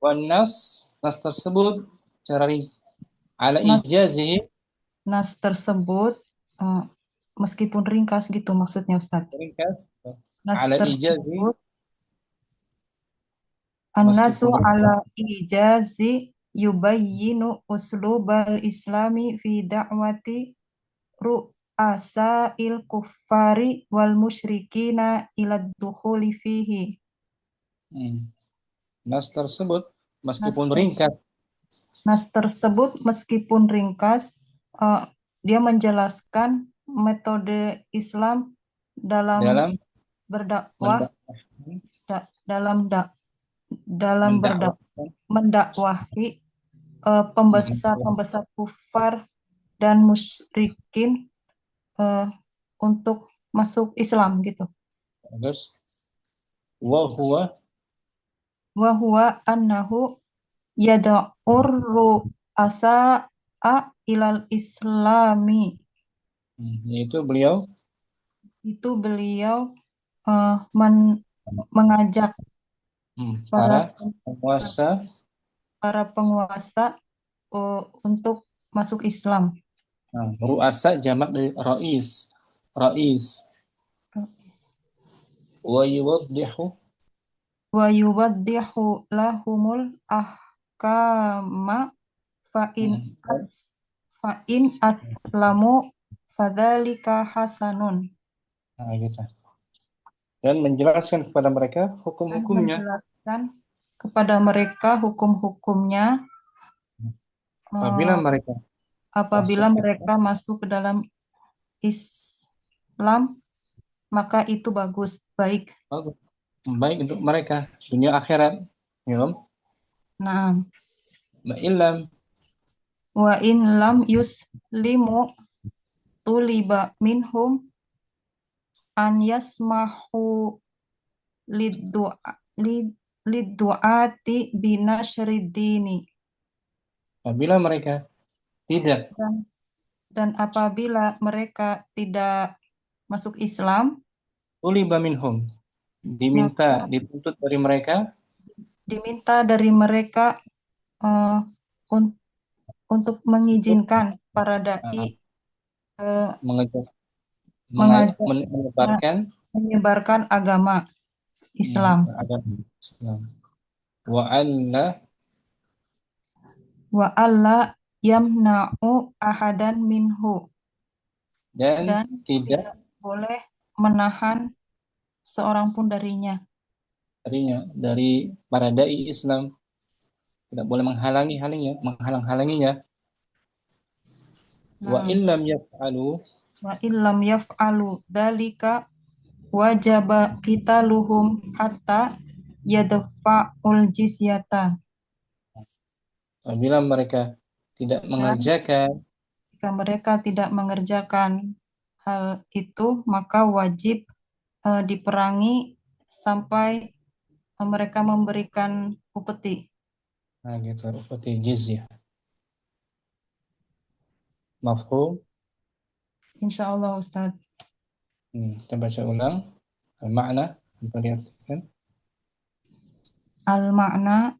Wan nas tersebut secara ala Nas, ijazihi nas tersebut meskipun ringkas gitu maksudnya Ustaz. ringkas Nas ala ijazi tersebut An-nasu meskipun ala ijazi yubayyinu uslubal islami fi da'wati ru'asa'il kuffari wal musyrikina ila dukhuli fihi. nas tersebut Nas, meskipun ringkas nas tersebut meskipun ringkas dia menjelaskan metode Islam dalam dalam berdakwah dalam mendakwahkan mendakwahi pembesar kufar dan musyrikin untuk masuk Islam gitu. terus wa Wa annahu yad'ur ru'asa ilal islami. yaitu beliau Itu beliau mengajak para para penguasa untuk masuk Islam. ru'asa jamak dari rais wa yuwaddihu lahumul ahkama fa in aslamu fadzalika hasanun. Gitu. Dan menjelaskan kepada mereka hukum-hukumnya. Menjelaskan kepada mereka hukum-hukumnya apabila mereka masuk ke dalam Islam, maka itu baik untuk mereka dunia akhirat, ya. Nah, wa in lam yuslimu tuliba minhum an yasmahu liddu'ati binashriddini. Apabila mereka tidak dan apabila mereka tidak masuk Islam, tuliba minhum, maka dituntut dari mereka, diminta dari mereka eh, un- untuk mengizinkan para uh, dai mengejar, mengajak menyebarkan menyebarkan agama Islam. agama Islam. Wa anna Wa alla yamna'u ahadan minhu, dan dan tidak tidak boleh menahan seorang pun darinya. dari para dai Islam, tidak boleh menghalang-halanginya. Wa Nah, illam yaf'alu, wa illam yaf'alu dalika wajaba qitaluhum hatta yadfa'ul jizyata. apabila mereka tidak Dan mengerjakan, jika mereka tidak mengerjakan hal itu, maka wajib diperangi sampai mereka memberikan upeti. nah gitu, seperti jizyah. Mafhum? Insya Allah, Ustadz. Kita baca ulang. Makna apa diartikan? Al-makna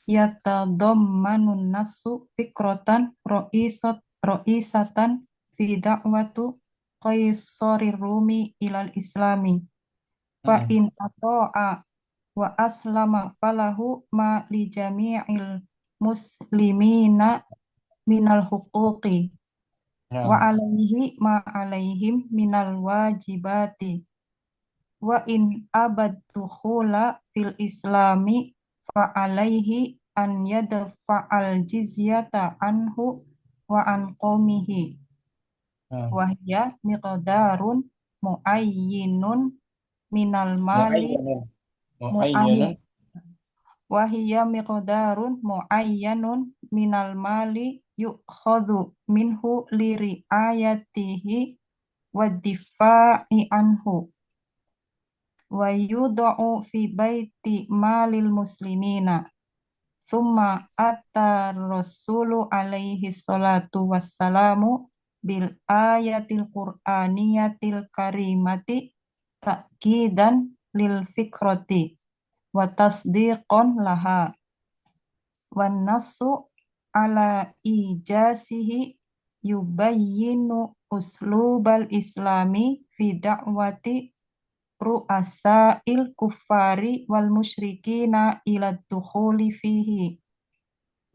yatadammanun nasu fikrotan ro'isatan fi da'watu qaisarir rumi ilal islami fa in ato'a wa aslama falahu ma li jami'il muslimina minal huquqi wa Nah, alaihi ma alaihim minal wajibati wa in abad dukhula fil islami fa alaihi an yadfa'al jizyata anhu wa an qaumihi nah, wa hiya miqdarun muayyinun minal mali muayyanun, muayyanun, muayyan wa hiya miqdarun muayyanun minal mali yu'khadhu minhu li riayatihi wa difa'i anhu wa yudha'u fi baiti malil muslimina summa atta rasulu alaihi salatu wassalamu bil ayatil qur'aniyatil karimati ta'kidan lil fikrati wa tasdiqon laha wan nasu ala ijasihi yubayyinu uslubal islami fi da'wati ru'asa'il kuffari wal musyrikina ila dukhuli fihi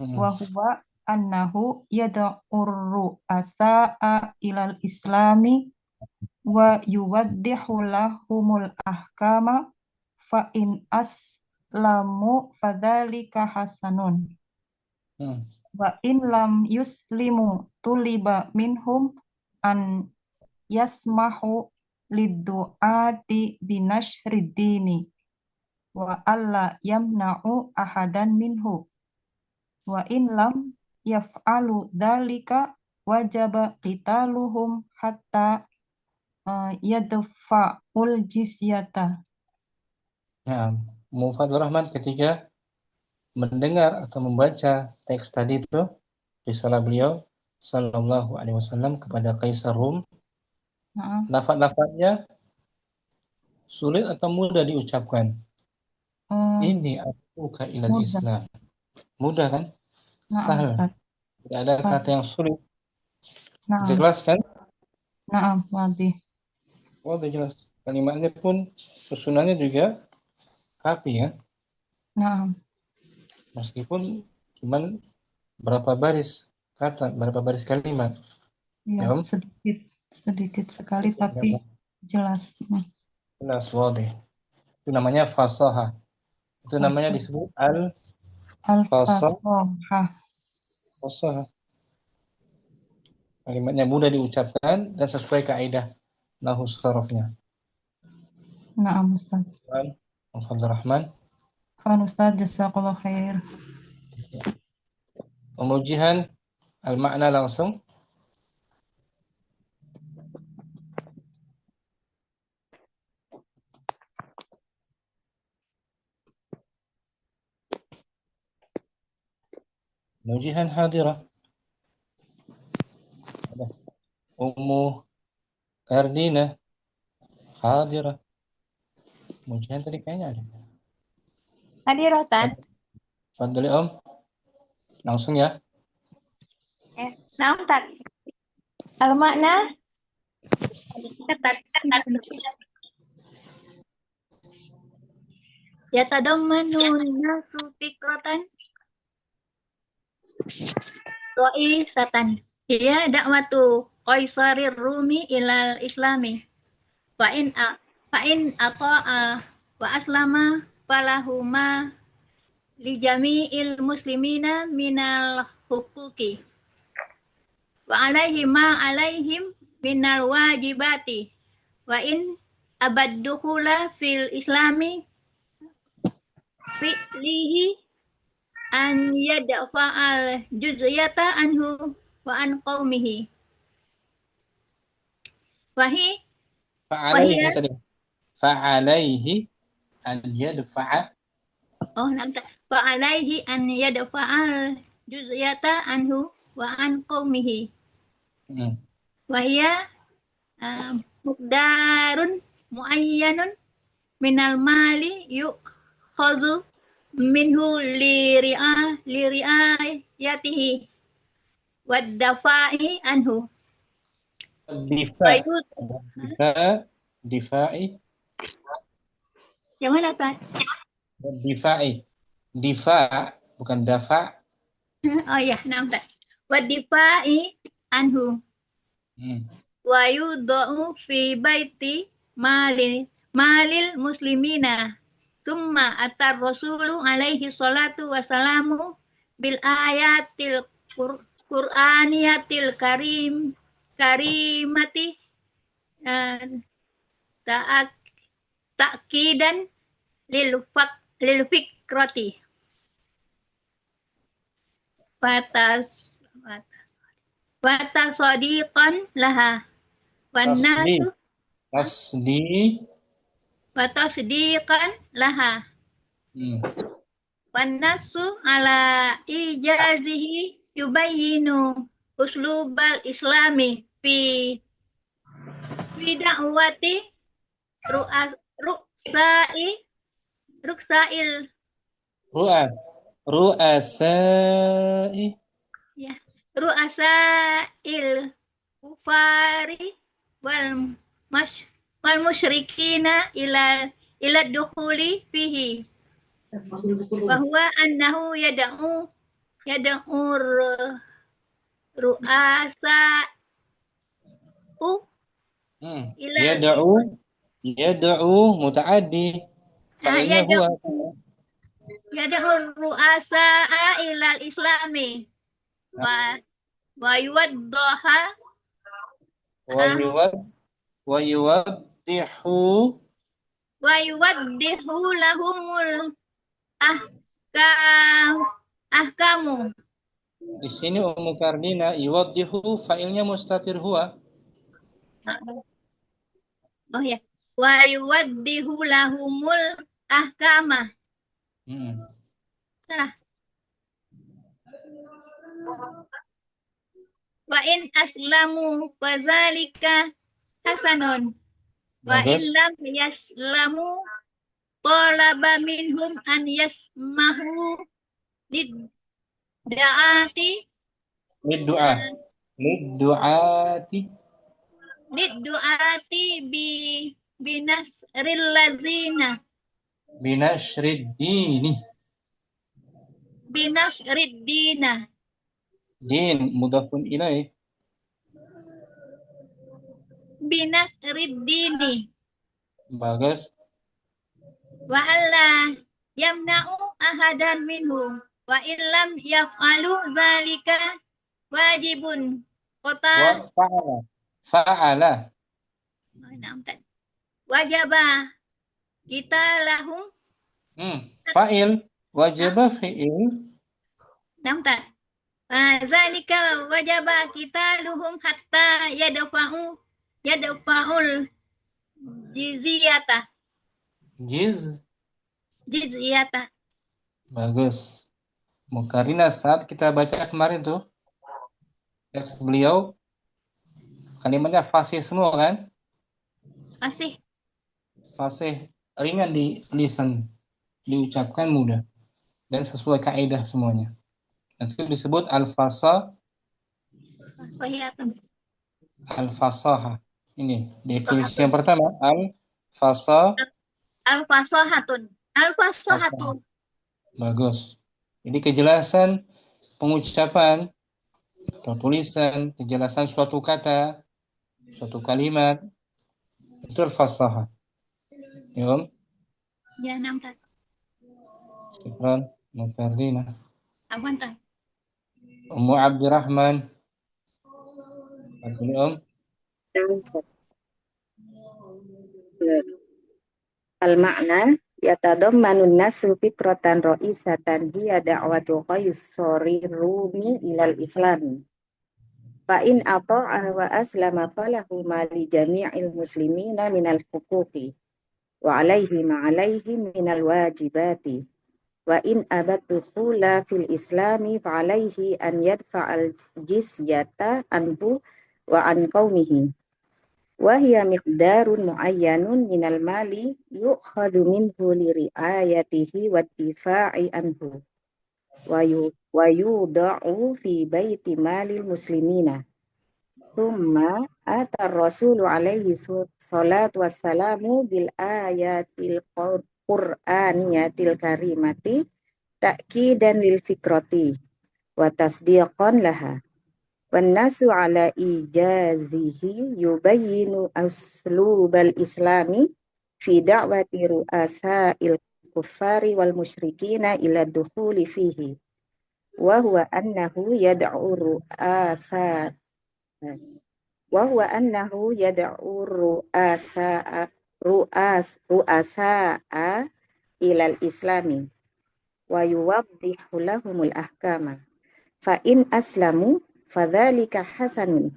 wa huwa annahu yad'ur ru'asa'a ilal islami wa yuwaddihu lahumul ahkama fa in aslamu fadzalika hasanun wa in lam yuslimu tuliba minhum an yasmahu liddu'ati binashriddini wa alla yamna'u ahadan minhu wa in lam yaf'alu dhalika wajaba qitaluhum hatta yadfa'ul jizyata. Nah, Mufaddal Rahman ketika mendengar atau membaca teks tadi itu risalah beliau Sallallahu Alaihi Wasallam kepada Kaisar Rum, lafaz-lafaznya sulit atau mudah diucapkan. Ini aku ilal Mudah. Islam. Mudah kan? Naam, Sahal. Ustaz. Tidak ada kata yang sulit. Naam. Jelas kan? Naam, wadih. Oh, udah jelas. Kalimatnya pun susunannya juga rapi kan? Naam. Meskipun cuman berapa baris kata, berapa baris kalimat. Ya, Ya, sedikit sekali tapi jelas. jelas, wadih. Itu namanya fasaha. Itu namanya disebut Al-fasohah. fasaha. Kalimatnya mudah diucapkan dan sesuai kaidah nahwu sarafnya. Naam, Ustaz. Muhammad Rahman. Fan Ustaz, jazakallah khair. Pemujian al-makna langsung. Pemujian hadirah. Ummu Kardina hadirah. Mujian tadi kayaknya ada. Hadirah Tan. Fadli Om, langsung ya. Naam Tan. Al-makna yatadammanu nasu fikratan satan. Hiya da'watu Qaisarir Rumi ilal Islami. Fa in ata'a wa aslama falahuma li jami'il muslimina minal huquqi wa alaihim minal wajibati wa in abaddukhula fil islami fi'lihi an yadfa'al juzyata anhu wa an qaumihi wahi Fa'alaihi tadi. Fa'alaihi an yadfa'a. nanti fa alaihi an yadfa'al juzyata anhu wa an qaumihi wahia muqdarun muayyanun minal mali yu'khadhu minhu li'ayatihi wad-dafa'i anhu Difa'i. Yang mana Tan? Difa'i. Difa' bukan dafa'. Oh ya, nampak. Wad-difa'i anhu wa yudha'u fi baiti malil muslimina summa atar rasulu alaihi salatu wassalamu bil ayatil qur'aniyatil karimati ta'kidan lil fikrati Wata sodiqan laha Wanasu Wata sodiqan laha Wanasu ala ijazihi yubayyinu uslubal islami fi da'wati ru'asail kufari wal musyrikina ila dukhuli fihi bahwa annahu yad'u ru'asa yad'u muta'addi fa'ilnya huwa yad'u ru'asa ilal islami wa yuwaddaha wa yuwaddihu lahumul ahkamu. Di sini Ummu Kardina yuwaddihu fa'ilnya mustatir huwa. Oh ya. Wa yuwaddihu lahumul ahkama. Salah. Wa in aslamu fazalika hasanun. Wa in lam yaslamu talaba minhum an yasmahu liddu'ati binasril lazina binasrid dina din mudhafun ilaih binasrid dini bagus wa alla yamna'u ahadan minhum wa illam yaf'alu zalika wajibun fa'ala wajaba kita lahum fa'il wajaba fi'il nampak zalika wajaba kita luhum hatta yadfa'ul jizyata jizyata bagus. Mukarina saat kita baca kemarin tuh teks beliau kalimatnya fasih semua kan? Fasih. Fasih, ringan di lisan, diucapkan mudah dan sesuai kaidah semuanya. Itu disebut Fasihatan. al-fasahah. Ini definisi yang pertama, al-fasahah. Al-fasahatun. Al-fasahatun. Bagus. Jadi kejelasan pengucapan atau tulisan, kejelasan suatu kata, suatu kalimat, itu al-fasahah. Ya, Om? Ya, nam Tad. Syukran, Mbak Ferdina. Apaan Tad? Ummu Abdurrahman. Ini Om. Al-makna yatadammanun nasu fikratan ra'isatan hiya da'watu qaisari rumi ilal islami. Fa in ata'a wa aslama falahu ma li jami'il muslimina minal huquqi wa alaihi minal wajibati. Wa in abad dukhula fil islami fa alaihi an yadfa'al jizyata anhu wa an qaumihi. Wa hiya miqdarun muayyanun minal mali yu'khadu minhu li ri'ayatihi wa difa'i anhu wa yuda'u fi baiti malil muslimina. Thumma atar rasulu alaihi salatu wassalamu bil ayatil qur'aniyatil karimati ta'kidan lil fikrati wa tasdiqan laha. Wannasu ala ijazihi yubayyinu aslubal islami fi da'wati ru'asa'il kuffari wal musyrikina ila dukhuli fihi wa huwa annahu yad'u ru'asa'a ilal islami wa yuwaddihu lahumul ahkama fa in aslamu fadzalika hasanun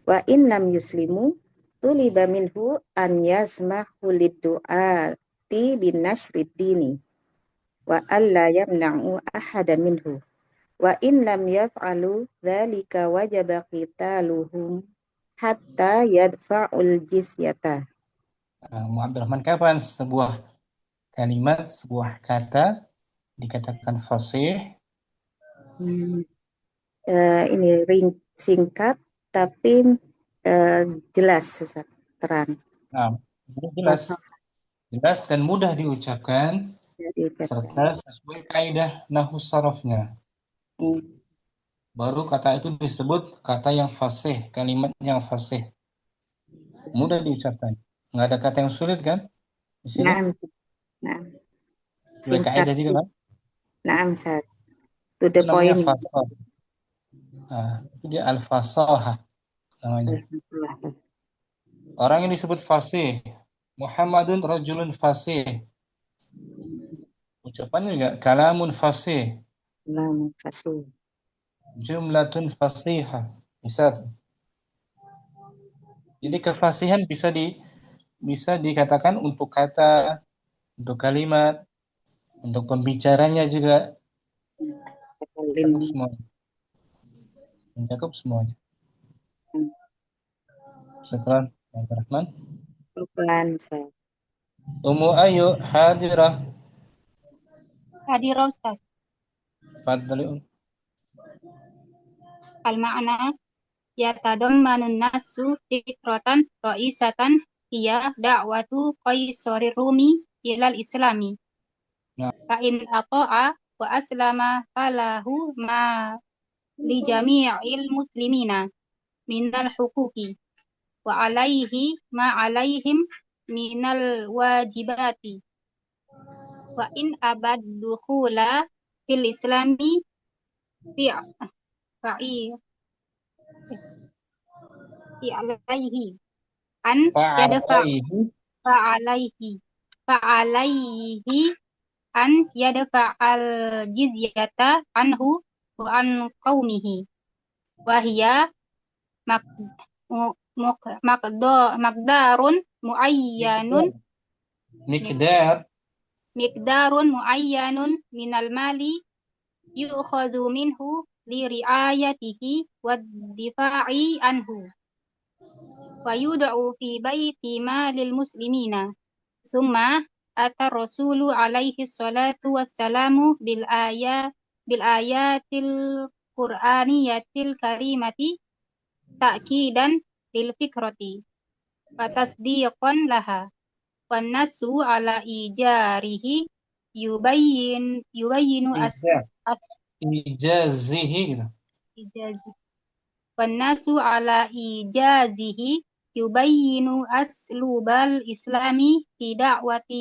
wa in lam yuslimu tuliba minhu an yasmahu lid-du'ati bin nashrid dini wa alla yamna'u ahadan minhu wa in lam yaf'alu dzalika wajaba qitaluhum hatta yadfa'ul jizyata. Ummu Abdurrahman, kapan sebuah kalimat, sebuah kata dikatakan fasih? Ini singkat tapi jelas, Ustaz, terang. Nah, jelas dan mudah diucapkan serta sesuai kaidah nahwu sarafnya. Baru kata itu disebut kata yang fasih, kalimat yang fasih. Mudah diucapkan. Nggak ada kata yang sulit kan di sini? Nah. Sesuai kaidah juga kan? Nah, Ustaz. To the Itu namanya point. fasah. Nah, itu dia al-fasahah namanya. Orang yang disebut fasih, Muhammadun rajulun fasih. Ucapannya juga kalamun fasih. Kalamun fasih. Jumlatun fasihah. Misal. Jadi kefasihan bisa dikatakan untuk kata, untuk kalimat, untuk pembicaranya juga. Mencakup semuanya. Syukran, Abdurrahman. Syukran, Ustaz. Ummu Ayu hadirah. Hadirah, Ustaz. Fadli. Al-ma'na yatadammanun nasu fikratan ra'isatan hiya da'watu qaisari rumi ilal islami. Fa in ata'a wa aslama falahu ma li jami'il muslimina minal huquqi wa alaihi ma alaihim minal wajibati wa in abad dukhula fil islami fa'i alaihi an yadfa fa'alaihi an yadfa al jizyata anhu wa an qaumihi wa hiya miqdarun muayyanun minal mali yu'khadhu minhu li ri'ayatihi wa difa'i anhu ويودع في بيت مال المسلمين ثم أتى الرسول عليه الصلاة والسلام بالآيات القرآنية الكريمة تأكيدا للفكرة وتصديقا لها والنص على إيجاره يبين إيجازه gitu. إيجازه والناس على إيجازه يبين أسلوب الإسلام في دعوة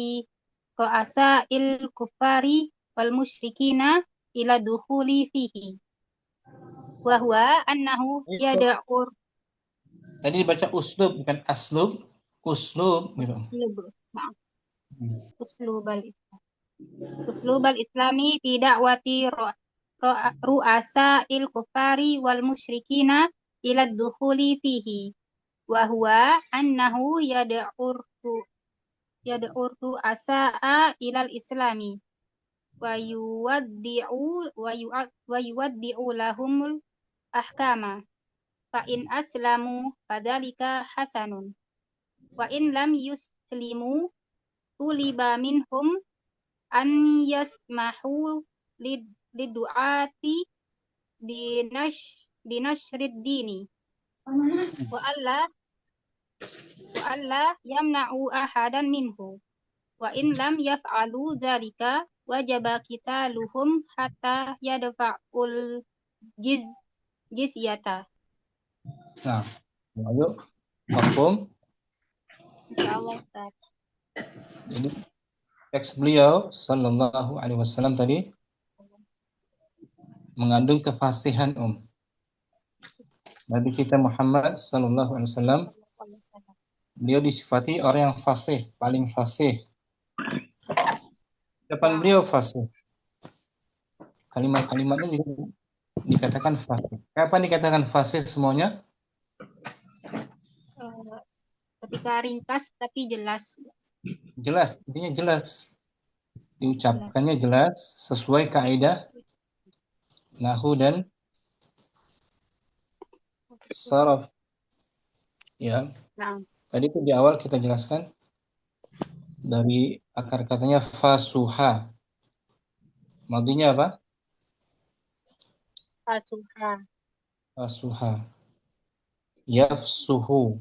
رؤساء الكفار والمشركين إلى الدخول فيه وهو أنه يدعو Tadi dibaca uslub bukan aslub, uslub gitu. أسلوب الإسلام في دعوة رؤساء الكفار والمشركين إلى الدخول فيه وهو أنه يدعو الرؤساء إلى الإسلام ويودع لهم الأحكام فإن أسلموا فذلك حسن وإن لم يسلموا طلب منهم أن يسمحوا للدعاة بنشر الدين وألا يمنعوا أحدا منه وإن لم يفعلوا ذلك وجب قتالهم حتى يدفعوا الجزية. Nah, ayo, mafhum. Insyaallah Ustaz. Jadi teks beliau Sallallahu Alaihi Wasallam tadi mengandung kefasihan Nabi kita Muhammad Sallallahu Alaihi Wasallam, beliau disifati orang yang fasih, paling fasih. Ucapan beliau fasih. Kalimat-kalimatnya juga dikatakan fasih. Kapan dikatakan fasih semuanya? Ketika ringkas tapi jelas. Jelas, intinya jelas. Diucapkannya jelas sesuai kaidah nahwu dan saraf. Ya. Tadi itu di awal kita jelaskan dari akar katanya fasuha. Madinya apa? Fasuha. Yafsuhu.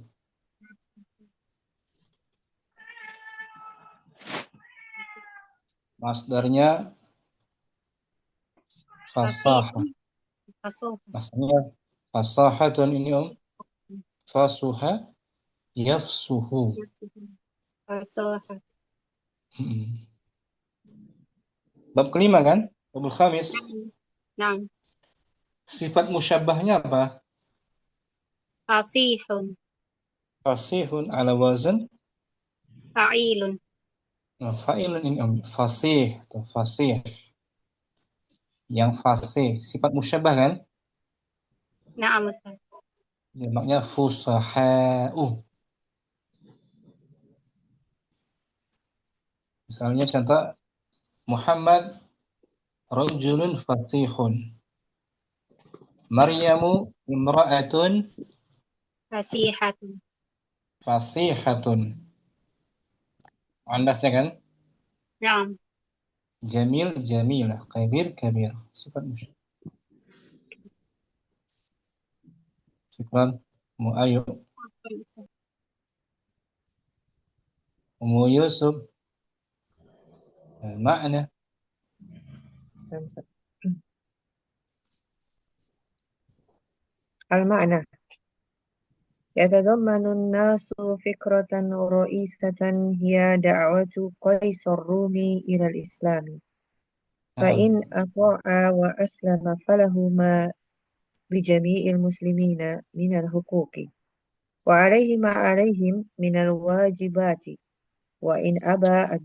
Masdarnya fasaha. Maksudnya fasahatun ini fasuha yafsuhu. Bab kelima kan? Babul khamis. Nah. Sifat musyabbahnya apa? Fasihun. Fasihun ala wazan Fa'ilun. Nah, fa'ilun ini fasih atau fasih. Yang fasih, sifat musyabbah kan? Na'am Ustaz. Ya, maknanya fusaha'u. Misalnya contoh Muhammad rajulun fasihun. Maryamu imra'atun fasihatun. Andasnya kan? Na'am. Jamil, jamilah. Kabir, kabir. Sifat musyabbah. Syukran. Ayo. Yusuf. Makna. المعنى يتضمن الناس فكرة رئيسة هي دعوة قيس الرومي إلى الإسلام فإن أطاع وأسلم فله ما لجميع المسلمين من الحقوق وعليه ما عليهم من الواجبات وإن أبى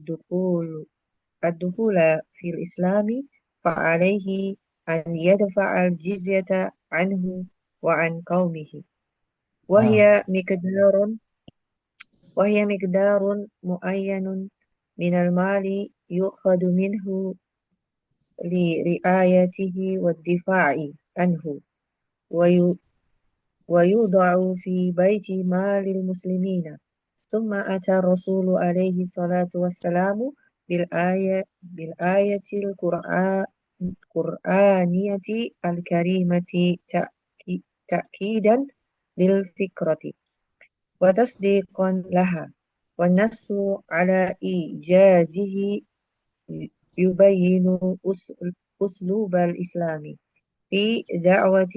الدخول في الإسلام فعليه أن يدفع الجزية عنه وعن قومه وهي مقدار معين من المال يؤخذ منه لرعايته والدفاع عنه ويوضع في بيت مال المسلمين. ثم أتى الرسول عليه الصلاة والسلام بالآية القرآنية الكريمة تأكيدا للفكرة وتصديقا لها، والنص على إيجازه يبين أسلوب الإسلام في دعوة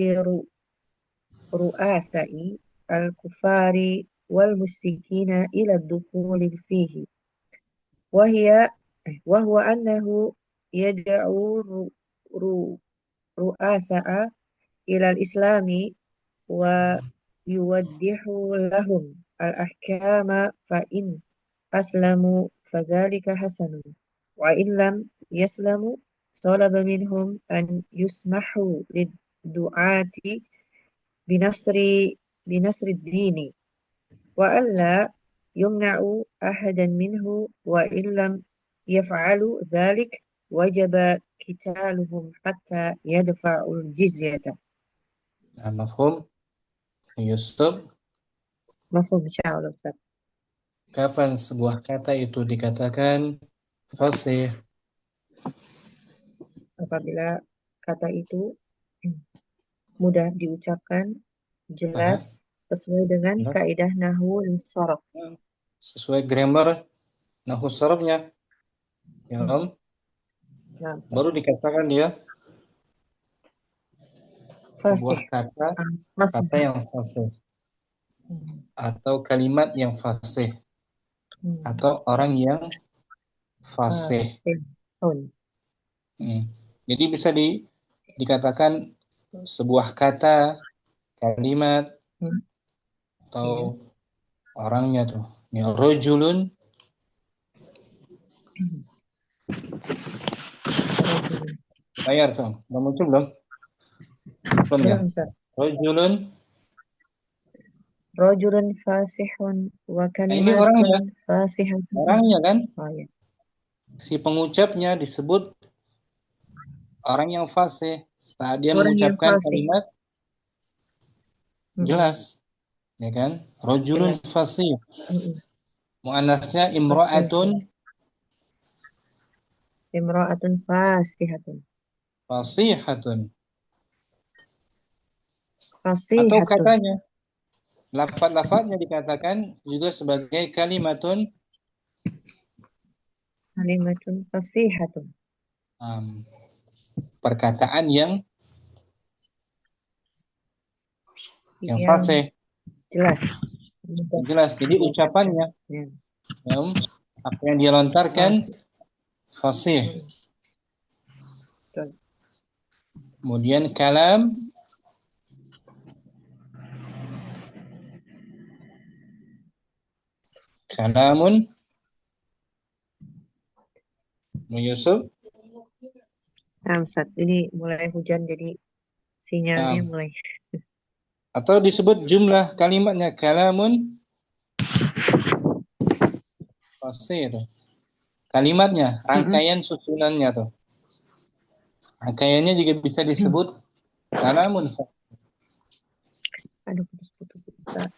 رؤساء الكفار والمشركين إلى الدخول فيه، وهو أنه يدعو رؤساء إلى الإسلام ويوضح لهم الأحكام، فإن أسلموا فذلك حسن، وإن لم يسلموا طلب منهم أن يسمحوا للدعاة بنصر الدين، وألا يمنعوا أحدا منه، وإن لم يفعلوا ذلك وجب قتالهم حتى يدفعوا الجزية. Mafhum? Yusuf, مفهوم إن شاء الله Ustaz. kapan sebuah kata itu dikatakan fasih? Apabila kata itu mudah diucapkan, jelas, sesuai dengan Jelas. kaidah nahwu dan sorof. Sesuai grammar nahwu sharafnya. Ya, Nah, Ustaz. baru dikatakan dia sebuah Fasih. kata yang fasih atau kalimat yang fasih atau orang yang fasih. Jadi bisa dikatakan sebuah kata, kalimat atau orangnya tuh. Ya, rajulun. Bayar tuh. Udah muncul belum? Belum ya? Rajulun Fasihun wa ini orangnya. kalimatun fasihun. Orangnya kan? Oh, ya. Si pengucapnya disebut orang yang fasih. Saat dia Orang yang mengucapkan fasih. kalimat jelas. Ya kan? Rajulun fasih. Muannasnya imra'atun. Imra'atun fasihatun. Fasihatun. Fasihatun. Atau katanya, lafaz-lafaznya dikatakan juga sebagai kalimatun. Kalimatun fasihatun. Perkataan yang fasih. Jelas. Jelas. Jadi ucapannya, apa yang dia lontarkan fasih. Kemudian kalam kalamun. Yusuf. Ustaz, ini mulai hujan jadi sinyalnya mulai. Atau disebut jumlah kalimatnya kalamun fasih itu. Kalimatnya, rangkaian susunannya tuh. Rangkaiannya juga bisa disebut kalamun. Aduh, putus-putus Ustaz.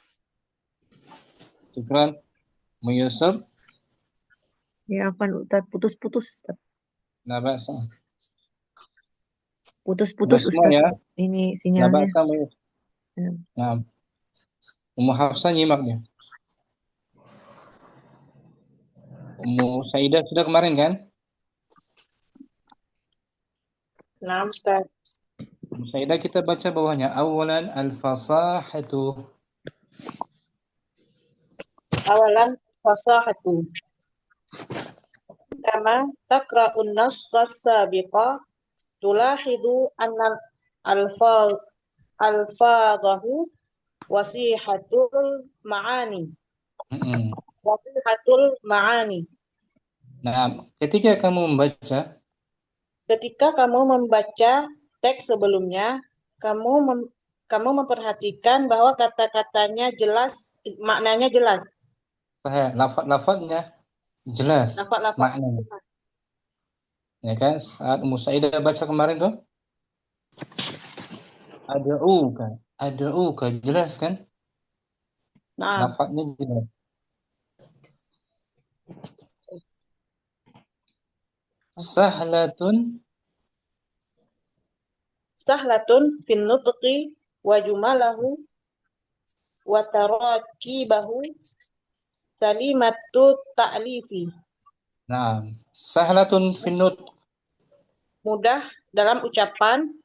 Syukran. Yusuf. Ya akan Ustaz, putus-putus Ustaz. Nah, bahasa. Putus-putus Ustaz. Ya. Ini sinyalnya. Nah, Ummu Hafsah nyimak dia. Ummu Saidah sudah kemarin kan? Nah, Ustaz. Ummu Saidah kita baca bawahnya. Awalan al-fasahatu. Awalan fasahatu. Kama takra'un nas sabiqa tulahidu anna alfadahu wasihatul ma'ani. Wasihatul ma'ani. Nah, ketika kamu membaca teks sebelumnya, kamu memperhatikan bahwa kata-katanya jelas, maknanya jelas. Lafaz-lafaznya jelas maknanya. Ya kan? Saat Ummu Saidah baca kemarin tuh. Ad'uka jelas kan? Naam. Lafadznya jelas. Sahlatun Sahlatun fin nutqi wa jumalahu wa tarakibahu salimatu ta'lifi. Nah, sahlatun finut. Mudah dalam ucapan,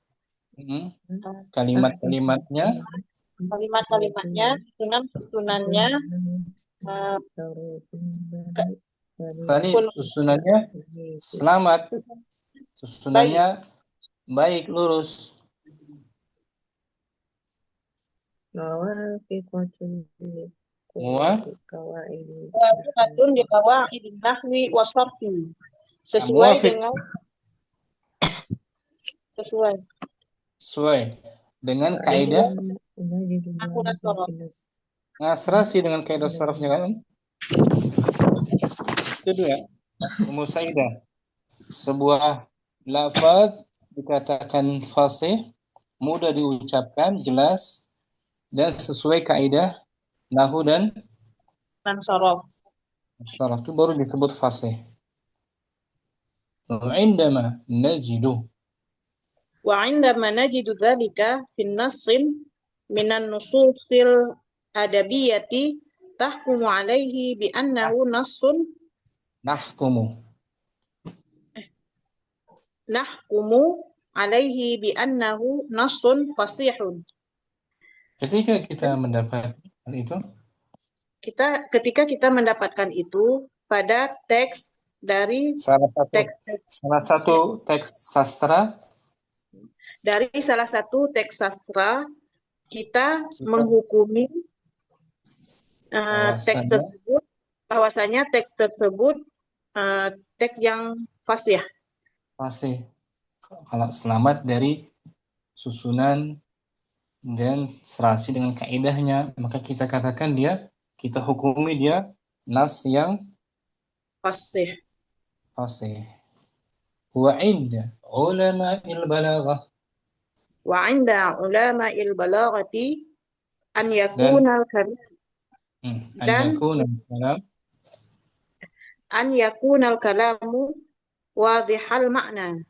Kalimat-kalimatnya kalimat-kalimatnya, susunan-susunannya, salim, susunannya selamat, susunannya baik, lurus. Muwafiqatun li qawaidin nahwi wa sarfi. Sesuai dengan kaidah nahwu dan sharaf. serasi dengan kaidah sarafnya kan? Kedua, musaidah. Sebuah lafaz dikatakan fasih, mudah diucapkan, jelas, dan sesuai kaidah nahwu dan sharaf. saraf itu baru disebut fasih. Indama najidu dzalika fin nassin minan nususil adabiyati tahkumu alaihi bi annahu nassun nahkumu alaihi bi annahu nassun fasihun. Ketika kita mendapat hal itu, ketika kita mendapatkan itu pada teks dari salah satu teks sastra, dari salah satu teks sastra, kita menghukumi teks tersebut, bahwasanya teks tersebut teks yang fasih. Kalau selamat dari susunan dan serasi dengan kaidahnya, maka kita katakan kita hukumi dia nas yang fasih. Wa inda ulama'il balaghah. Wa inda ulama'il balaghati an yakuna al-kalamu wadihal ma'na.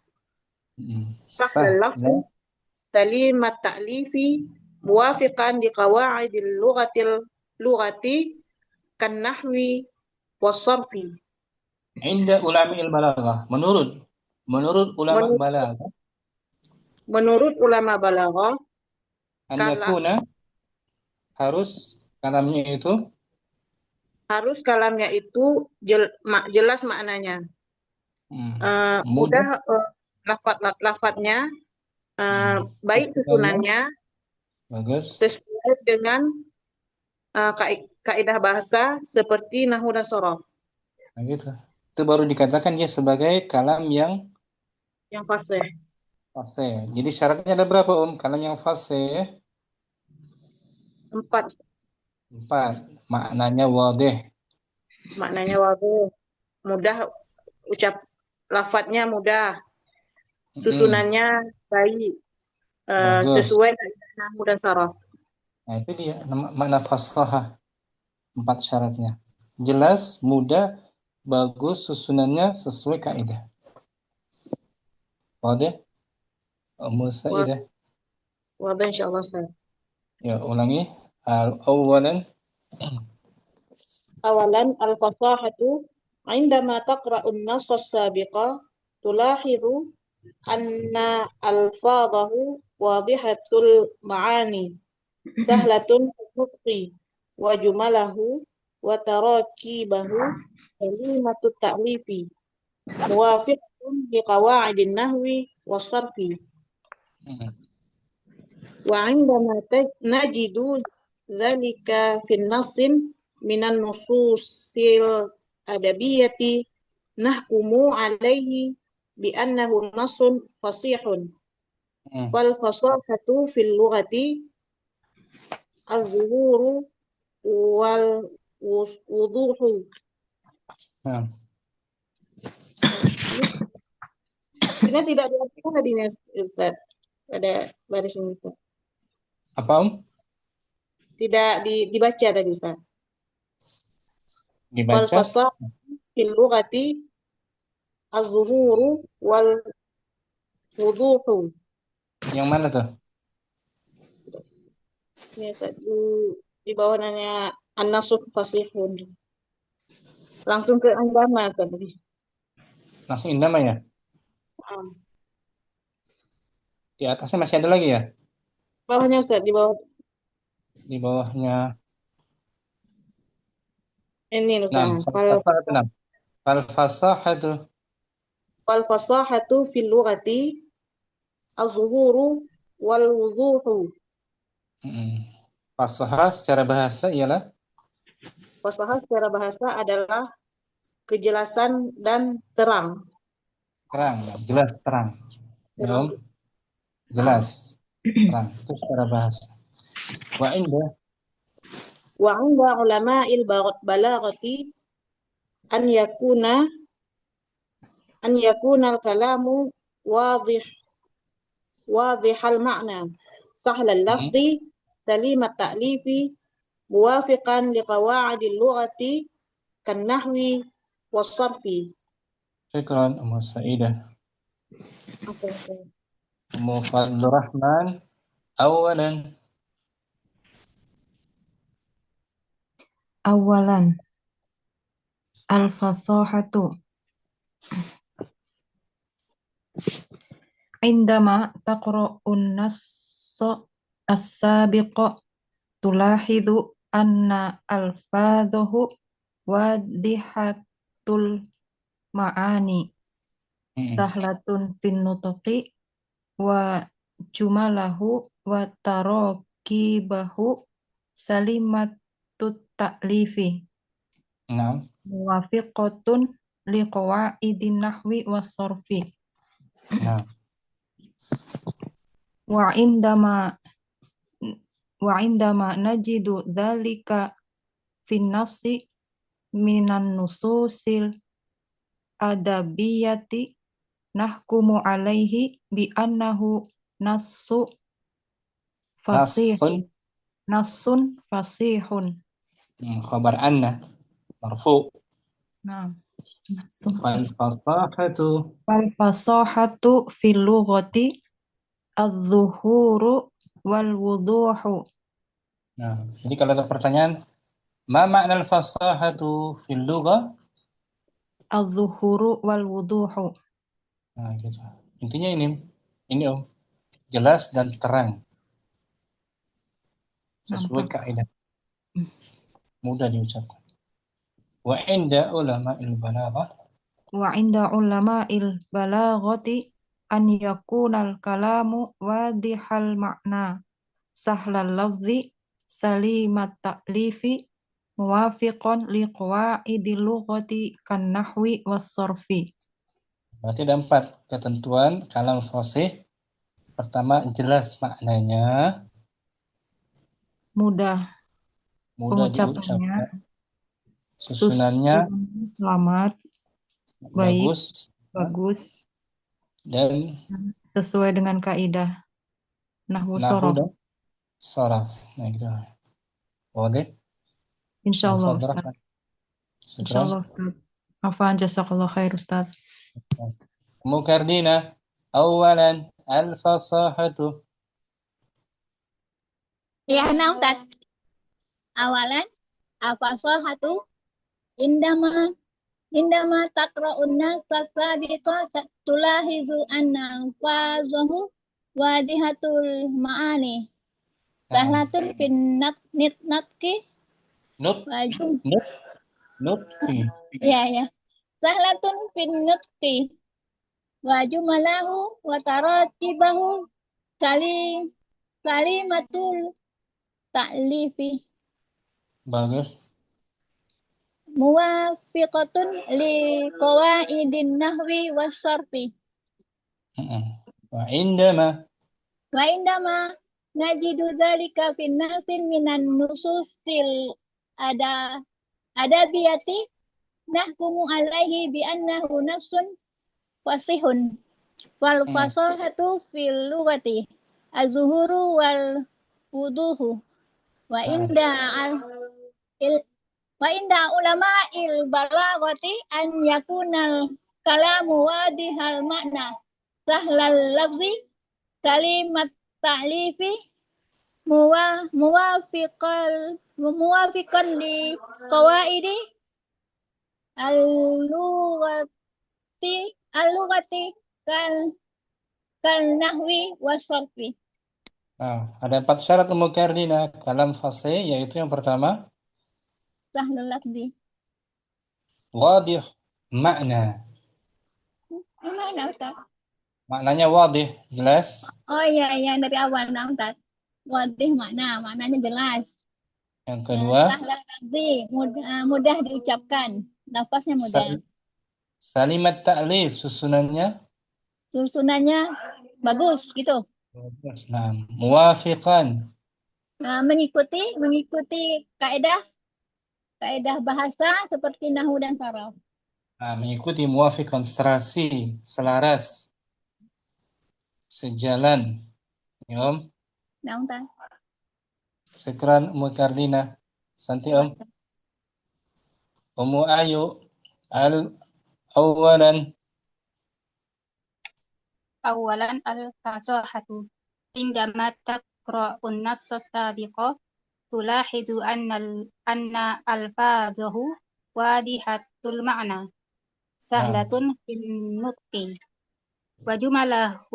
Sahal lafzi salimat ta'lifi muwafiqan di qawaidil lughati kan nahwi was-sarfi. Inda ulama'il balaghah, menurut ulama balaghah, an yakuna, harus kalamnya itu jelas maknanya. Mudah lafadznya, baik susunannya, bagus, sesuai dengan kaidah bahasa seperti nahwu dan sharaf. Nah, gitu. Itu baru dikatakan dia sebagai kalam yang fasih. Jadi syaratnya ada berapa, kalam yang fasih? 4. Maknanya wadih. Mudah lafadznya mudah. Susunannya baik. Sesuai dengan nahwu dan sharaf. Nah, itu dia makna fasahah. 4 syaratnya. Jelas, mudah, bagus, susunannya sesuai kaidah. Wadih? Musaidah. Wadih insyaallah, Ustaz. Ya, ulangi. Awalan al-fasahatu indama taqra'un nass as-sabiqa tulahidhu anna alfadhahu wadihatul ma'ani sahlatun nutqi wa jumalahu wa tarakibahu kalimatut ta'lifi muwafiqun li qawaidin nahwi was-sarfi. Wa 'indama najidu dzalika fin nassin minan nususil adabiyati nahkumu alaihi bi annahu nassun fasihun. Wal fasahatu fil lughati az-zuhuru wal wuduhu. Ini tidak diartikan tadinya, Ustaz, pada baris ini. Apa Tidak dibaca tadi Ustaz. Wal Dibaca fasah fil lughati az-zuhuru wal wuduhu. yang mana tuh? Ini Ustaz, di bawah nanya an-nasukh fasihun. Langsung ke agama Ustaz tadi. Langsung indama ya? Ah, Di atasnya masih ada lagi ya? bawahnya Ustaz, di bawah Di bawahnya. ini Nah, Ustaz. fal fasahatu. Wal fasahatu fil lughati az-zuhuru wal wuduhu. Fasahah secara bahasa ialah Fasahah secara bahasa adalah kejelasan dan terang. terang, jelas terang. Ya, Terang. jelas terang. Itu secara bahasa. Wa inda Wa 'inda ulama'il balaghati an yakuna al-kalamu wadihal ma'na sahlal lafzi salimat ta'lifi muwafiqan liqawa'idil lughati kan nahwi was sarfi. Syukran Ummu Saidah. Oke. Ummu Fadlur Rahman. Awalan al-fasahatu indama taqra'un nassa as-sabiqa tulahidhu anna alfadhahu wadihatul ma'ani sahlatun fin nutqi wa jumalahu wa tarakibahu salimatut ta'lifi Nah, muwafiqatun liqawaidin nahwi was sarfi nah. wa indama najidu dzalika fin nafsi minan nususil adabiyati nahkumu alaihi bi annahu Nasun. nassun fasihun. Khabar anna marfu. Nah, Fal fasahatu fil lughati az-zuhuru wal wuduhu. Nah, jadi kalau ada pertanyaan, ma makna al-fasahatu fil lughah? Az-zuhuru wal wuduhu. Nah, gitu. Intinya ini Om, jelas dan terang. Sesuai kaidah. Mudah diucapkan. Wa inda ulama'il balaghah. Wa inda ulama'il balaghati an yakunal kalamu wadihal makna sahlal lafzi salimat ta'lifi muwafiqan liqawaidil lughati kan nahwi was sarfi. Berarti ada 4 ketentuan kalam fasih. Pertama, jelas maknanya, mudah diucapkan, susunannya selamat, baik, bagus, dan sesuai dengan kaidah nahwu nahwu sorof. dan sharaf. Nah, gitu. Oke. Insyaallah Ustaz. Insyaallah Ustaz. Afwan jazakallahu khair Ustaz. Mukardina, awalan al-fasahatu. Ya, nah Ustaz. Awalan al-fasahatu indama taqra'un nasa sabiqa tulahizu anna alfazahu wadihatul ma'ani sahlatun fin natki Nutki. ya sahlatun fin nutki wa jumalahu wa taratibahu salimatul ta'lifi. Bagus. Muwafiqatun li qawaidin nahwi was sarfi. Wa indama najidu dzalika fin nasin minan nususil adabiyati nahkumu alaihi bi annahu nafsun fasihun wal fasahatu fil lughati az-zuhuru wal wuduhu wa Nah, inda al il wa inda ulama il balaghati an yakunal kalamu wadihal makna sahlal lafzi kalimat ta'lifi muwafiqan li qawaidi al-lughati al-lughati kal kal nahwi wasarfi. ada 4 syarat Ummu Kardina kalam fasih, yaitu yang pertama Sahlul lafzi. wadih makna. Gimana Ustaz? Maknanya wadih, jelas. Oh iya dari awal nah Ustaz. Wadih maknanya jelas. Yang kedua Sahlul lafzi mudah diucapkan, lafaznya mudah. salimat ta'lif, susunannya Susunannya bagus gitu. bagus. Nah, muwafiqan. Mengikuti kaidah bahasa seperti nahwu dan saraf. Nah, mengikuti muwafiqan, serasi, selaras, sejalan. Ya, Om. Nah Ustaz. Syukran Ummu Kardina. Santi Om. Ummu Ayu awalan أولا الفصاحة عندما تقرأ النص السابق تلاحظ أن ألفاظه واضحة المعنى سهلة في النطق وجمله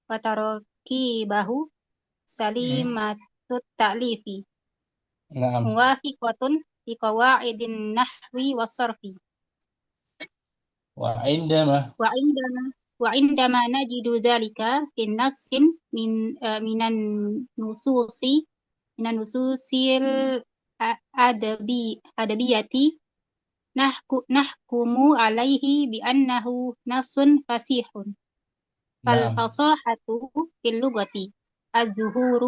وتركيبه سليمة التأليف Naam. موافقة لقواعد النحو والصرف وعندما نجد ذلك في النص من النصوص الأدبية نحكم عليه بأنه نص فصيح. فالفصاحة في اللغة الظهور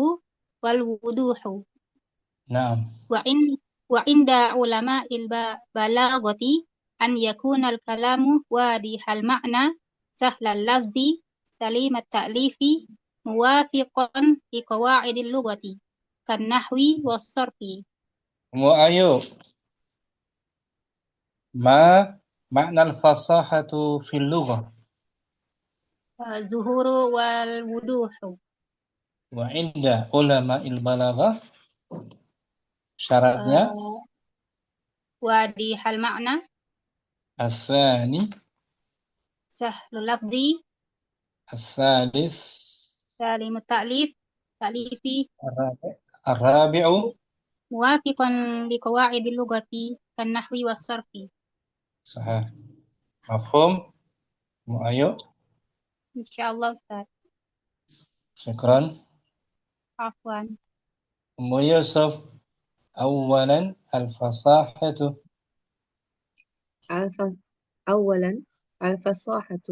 والوضوح. نعم. وعند علماء البلاغة أن يكون الكلام واضح المعنى سهل اللفظ سليم التأليف موافقا لقواعد اللغة كالنحو والصرف. Ayo, ma makna al-fasahatu fil lughah الظهور والوضوح. wa inda ulama il-balaghah syaratnya واضح المعنى as-sani سهل اللفظ as-salis سليم التأليف ar-rabi'u موافقا لقواعد اللغة كالنحو والصرف. sahih. Mafhum? Ayo. Insyaallah Ustaz. Syukran. Afwan. Yusuf, awalan al-fasahatu. أولا الفصاحة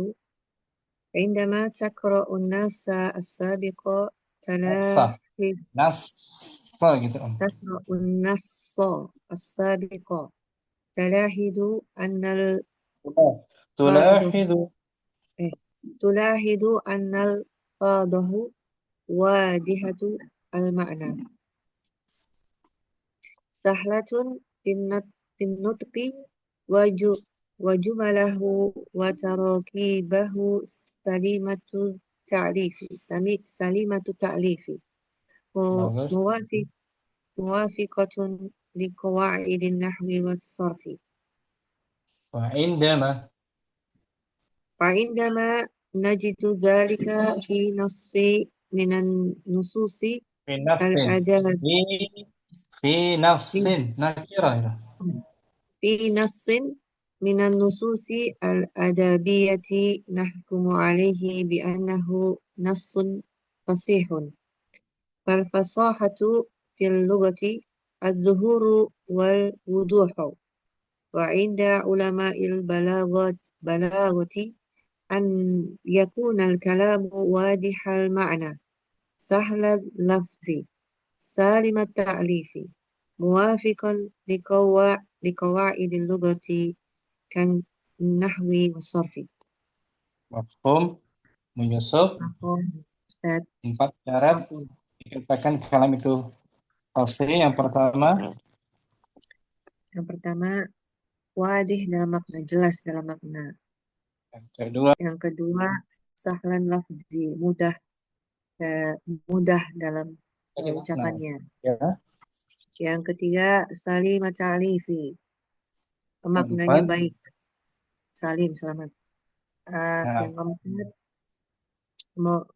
عندما تقرأ النص السابق تقرأ النص السابق تلاحظ أن ألفاظه واضحة المعنى سهلة في النطق وجمله وتراكيبه سليمة التأليف موافقة لقواعد النحو والصرف. وعندما نجد ذلك في نص من النصوص في نص من النصوص الأدبية نحكم عليه بأنه نص فصيح. فالفصاحة في اللغة الظهور والوضوح. وعند علماء البلاغة أن يكون الكلام واضح المعنى سهل اللفظ سالم التأليف موافقا لقواعد اللغة كالنحو والصرف. Mafhum? Yusuf. 4 syarat dikatakan kalam itu fasih? Yang pertama wadih dalam makna, jelas dalam makna. yang kedua Yang kedua, sahlan lafzi, mudah dalam ucapannya. ya. Yang ketiga, salimat ta'lifi, Yang maknanya keempat, baik. Salim, selamat. nah, Yang keempat,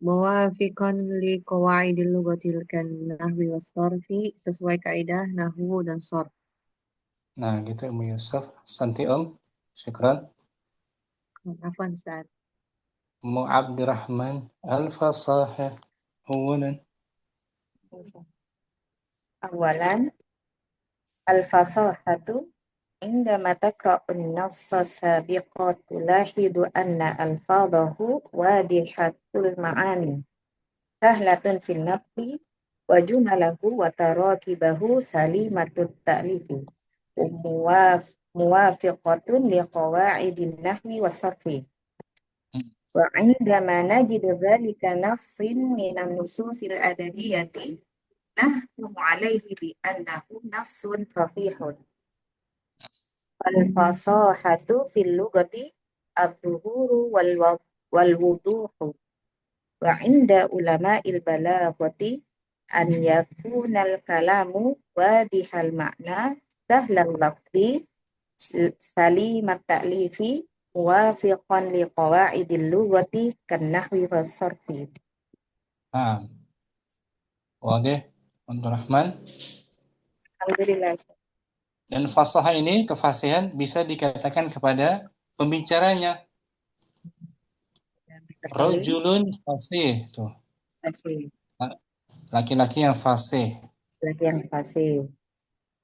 muwafiqan li qawaidil lughatil kan nahwi was sarfi, sesuai kaidah nahwu dan sarf. nah gitu Ummu Yusuf. Santi syukran. Afwan Ustaz. Ummu Abdurrahman al-fasahah awalan. Awalan, al-fasahatu عندما تقرأ النص السابق تلاحظ أن ألفاظه واضحة المعاني سهلة في النطق وجمله وتراكبه سليمة التأليف موافقة لقواعد النحو والصرف. وعندما نجد ذلك نص من النصوص الأدبية نحكم عليه بأنه نص فصيح. الفصاحة في اللغة الظهور والوضوح. وعند علماء البلاغة أن يكون الكلام واضح المعنى سهل اللفظ سليم التأليف موافقا لقواعد اللغة كالنحو والصرف. Nah, wadih Abdurrahman. Alhamdulillah. Dan fasaha ini, kefasihan bisa dikatakan kepada pembicaranya. Rajulun fasih, tuh. Fasih. Laki-laki yang fasih. Laki yang fasih.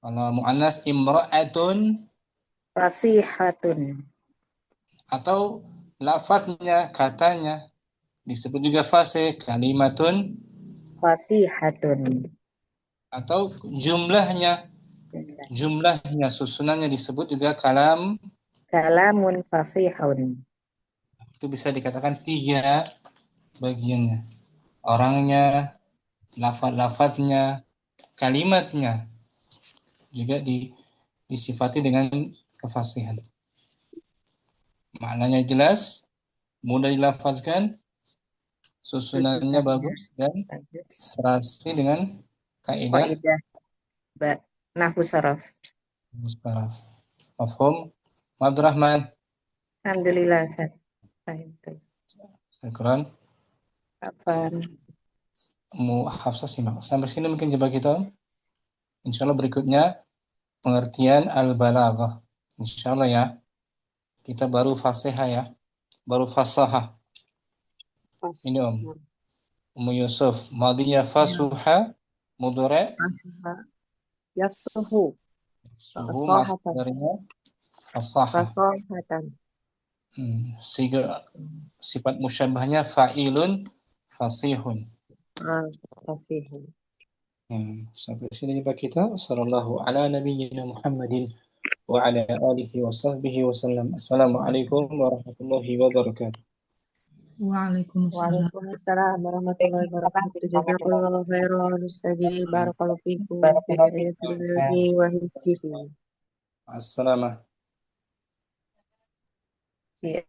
Kalau muannas imra'atun, Fasihatun. atau lafadznya, katanya disebut juga fasih, kalimatun, Fatihatun. atau jumlahnya susunannya disebut juga kalam. Kalamun fasihun. Itu bisa dikatakan 3 bagiannya. Orangnya, lafadznya, kalimatnya juga disifati dengan kefasihan. Maknanya jelas, mudah dilafazkan, susunannya bagus, dan serasi dengan kaidah nahwu saraf. mustaraf. Mafhum? Abdurrahman. Alhamdulillah. Syukran. Afan. Hafsah simak. Sampai sini mungkin coba kita. Insyaallah berikutnya pengertian al-balaghah. Insyaallah ya. Kita baru fasihah ya. Baru fasahah. Ini Ummu Yusuf. Madinya fasuha, mudhari' Yafsuhu. suhu, masdarnya fasahah. Fasahatan. Sifat musyabahnya fa'ilun fasihun. Fasihun. Sampai sini jumpa kita. Sallallahu ala nabiyyina Muhammadin wa ala alihi wa sahbihi wa sallam. Assalamualaikum warahmatullahi wabarakatuh. Waalaikumsalam. Waalaikumsalam warahmatullahi wabarakatuh. Jazakallahu khairan Ustazi. Barakallahu fikum fi hidayatillahi wa hifdzihi. Assalamah. Iya.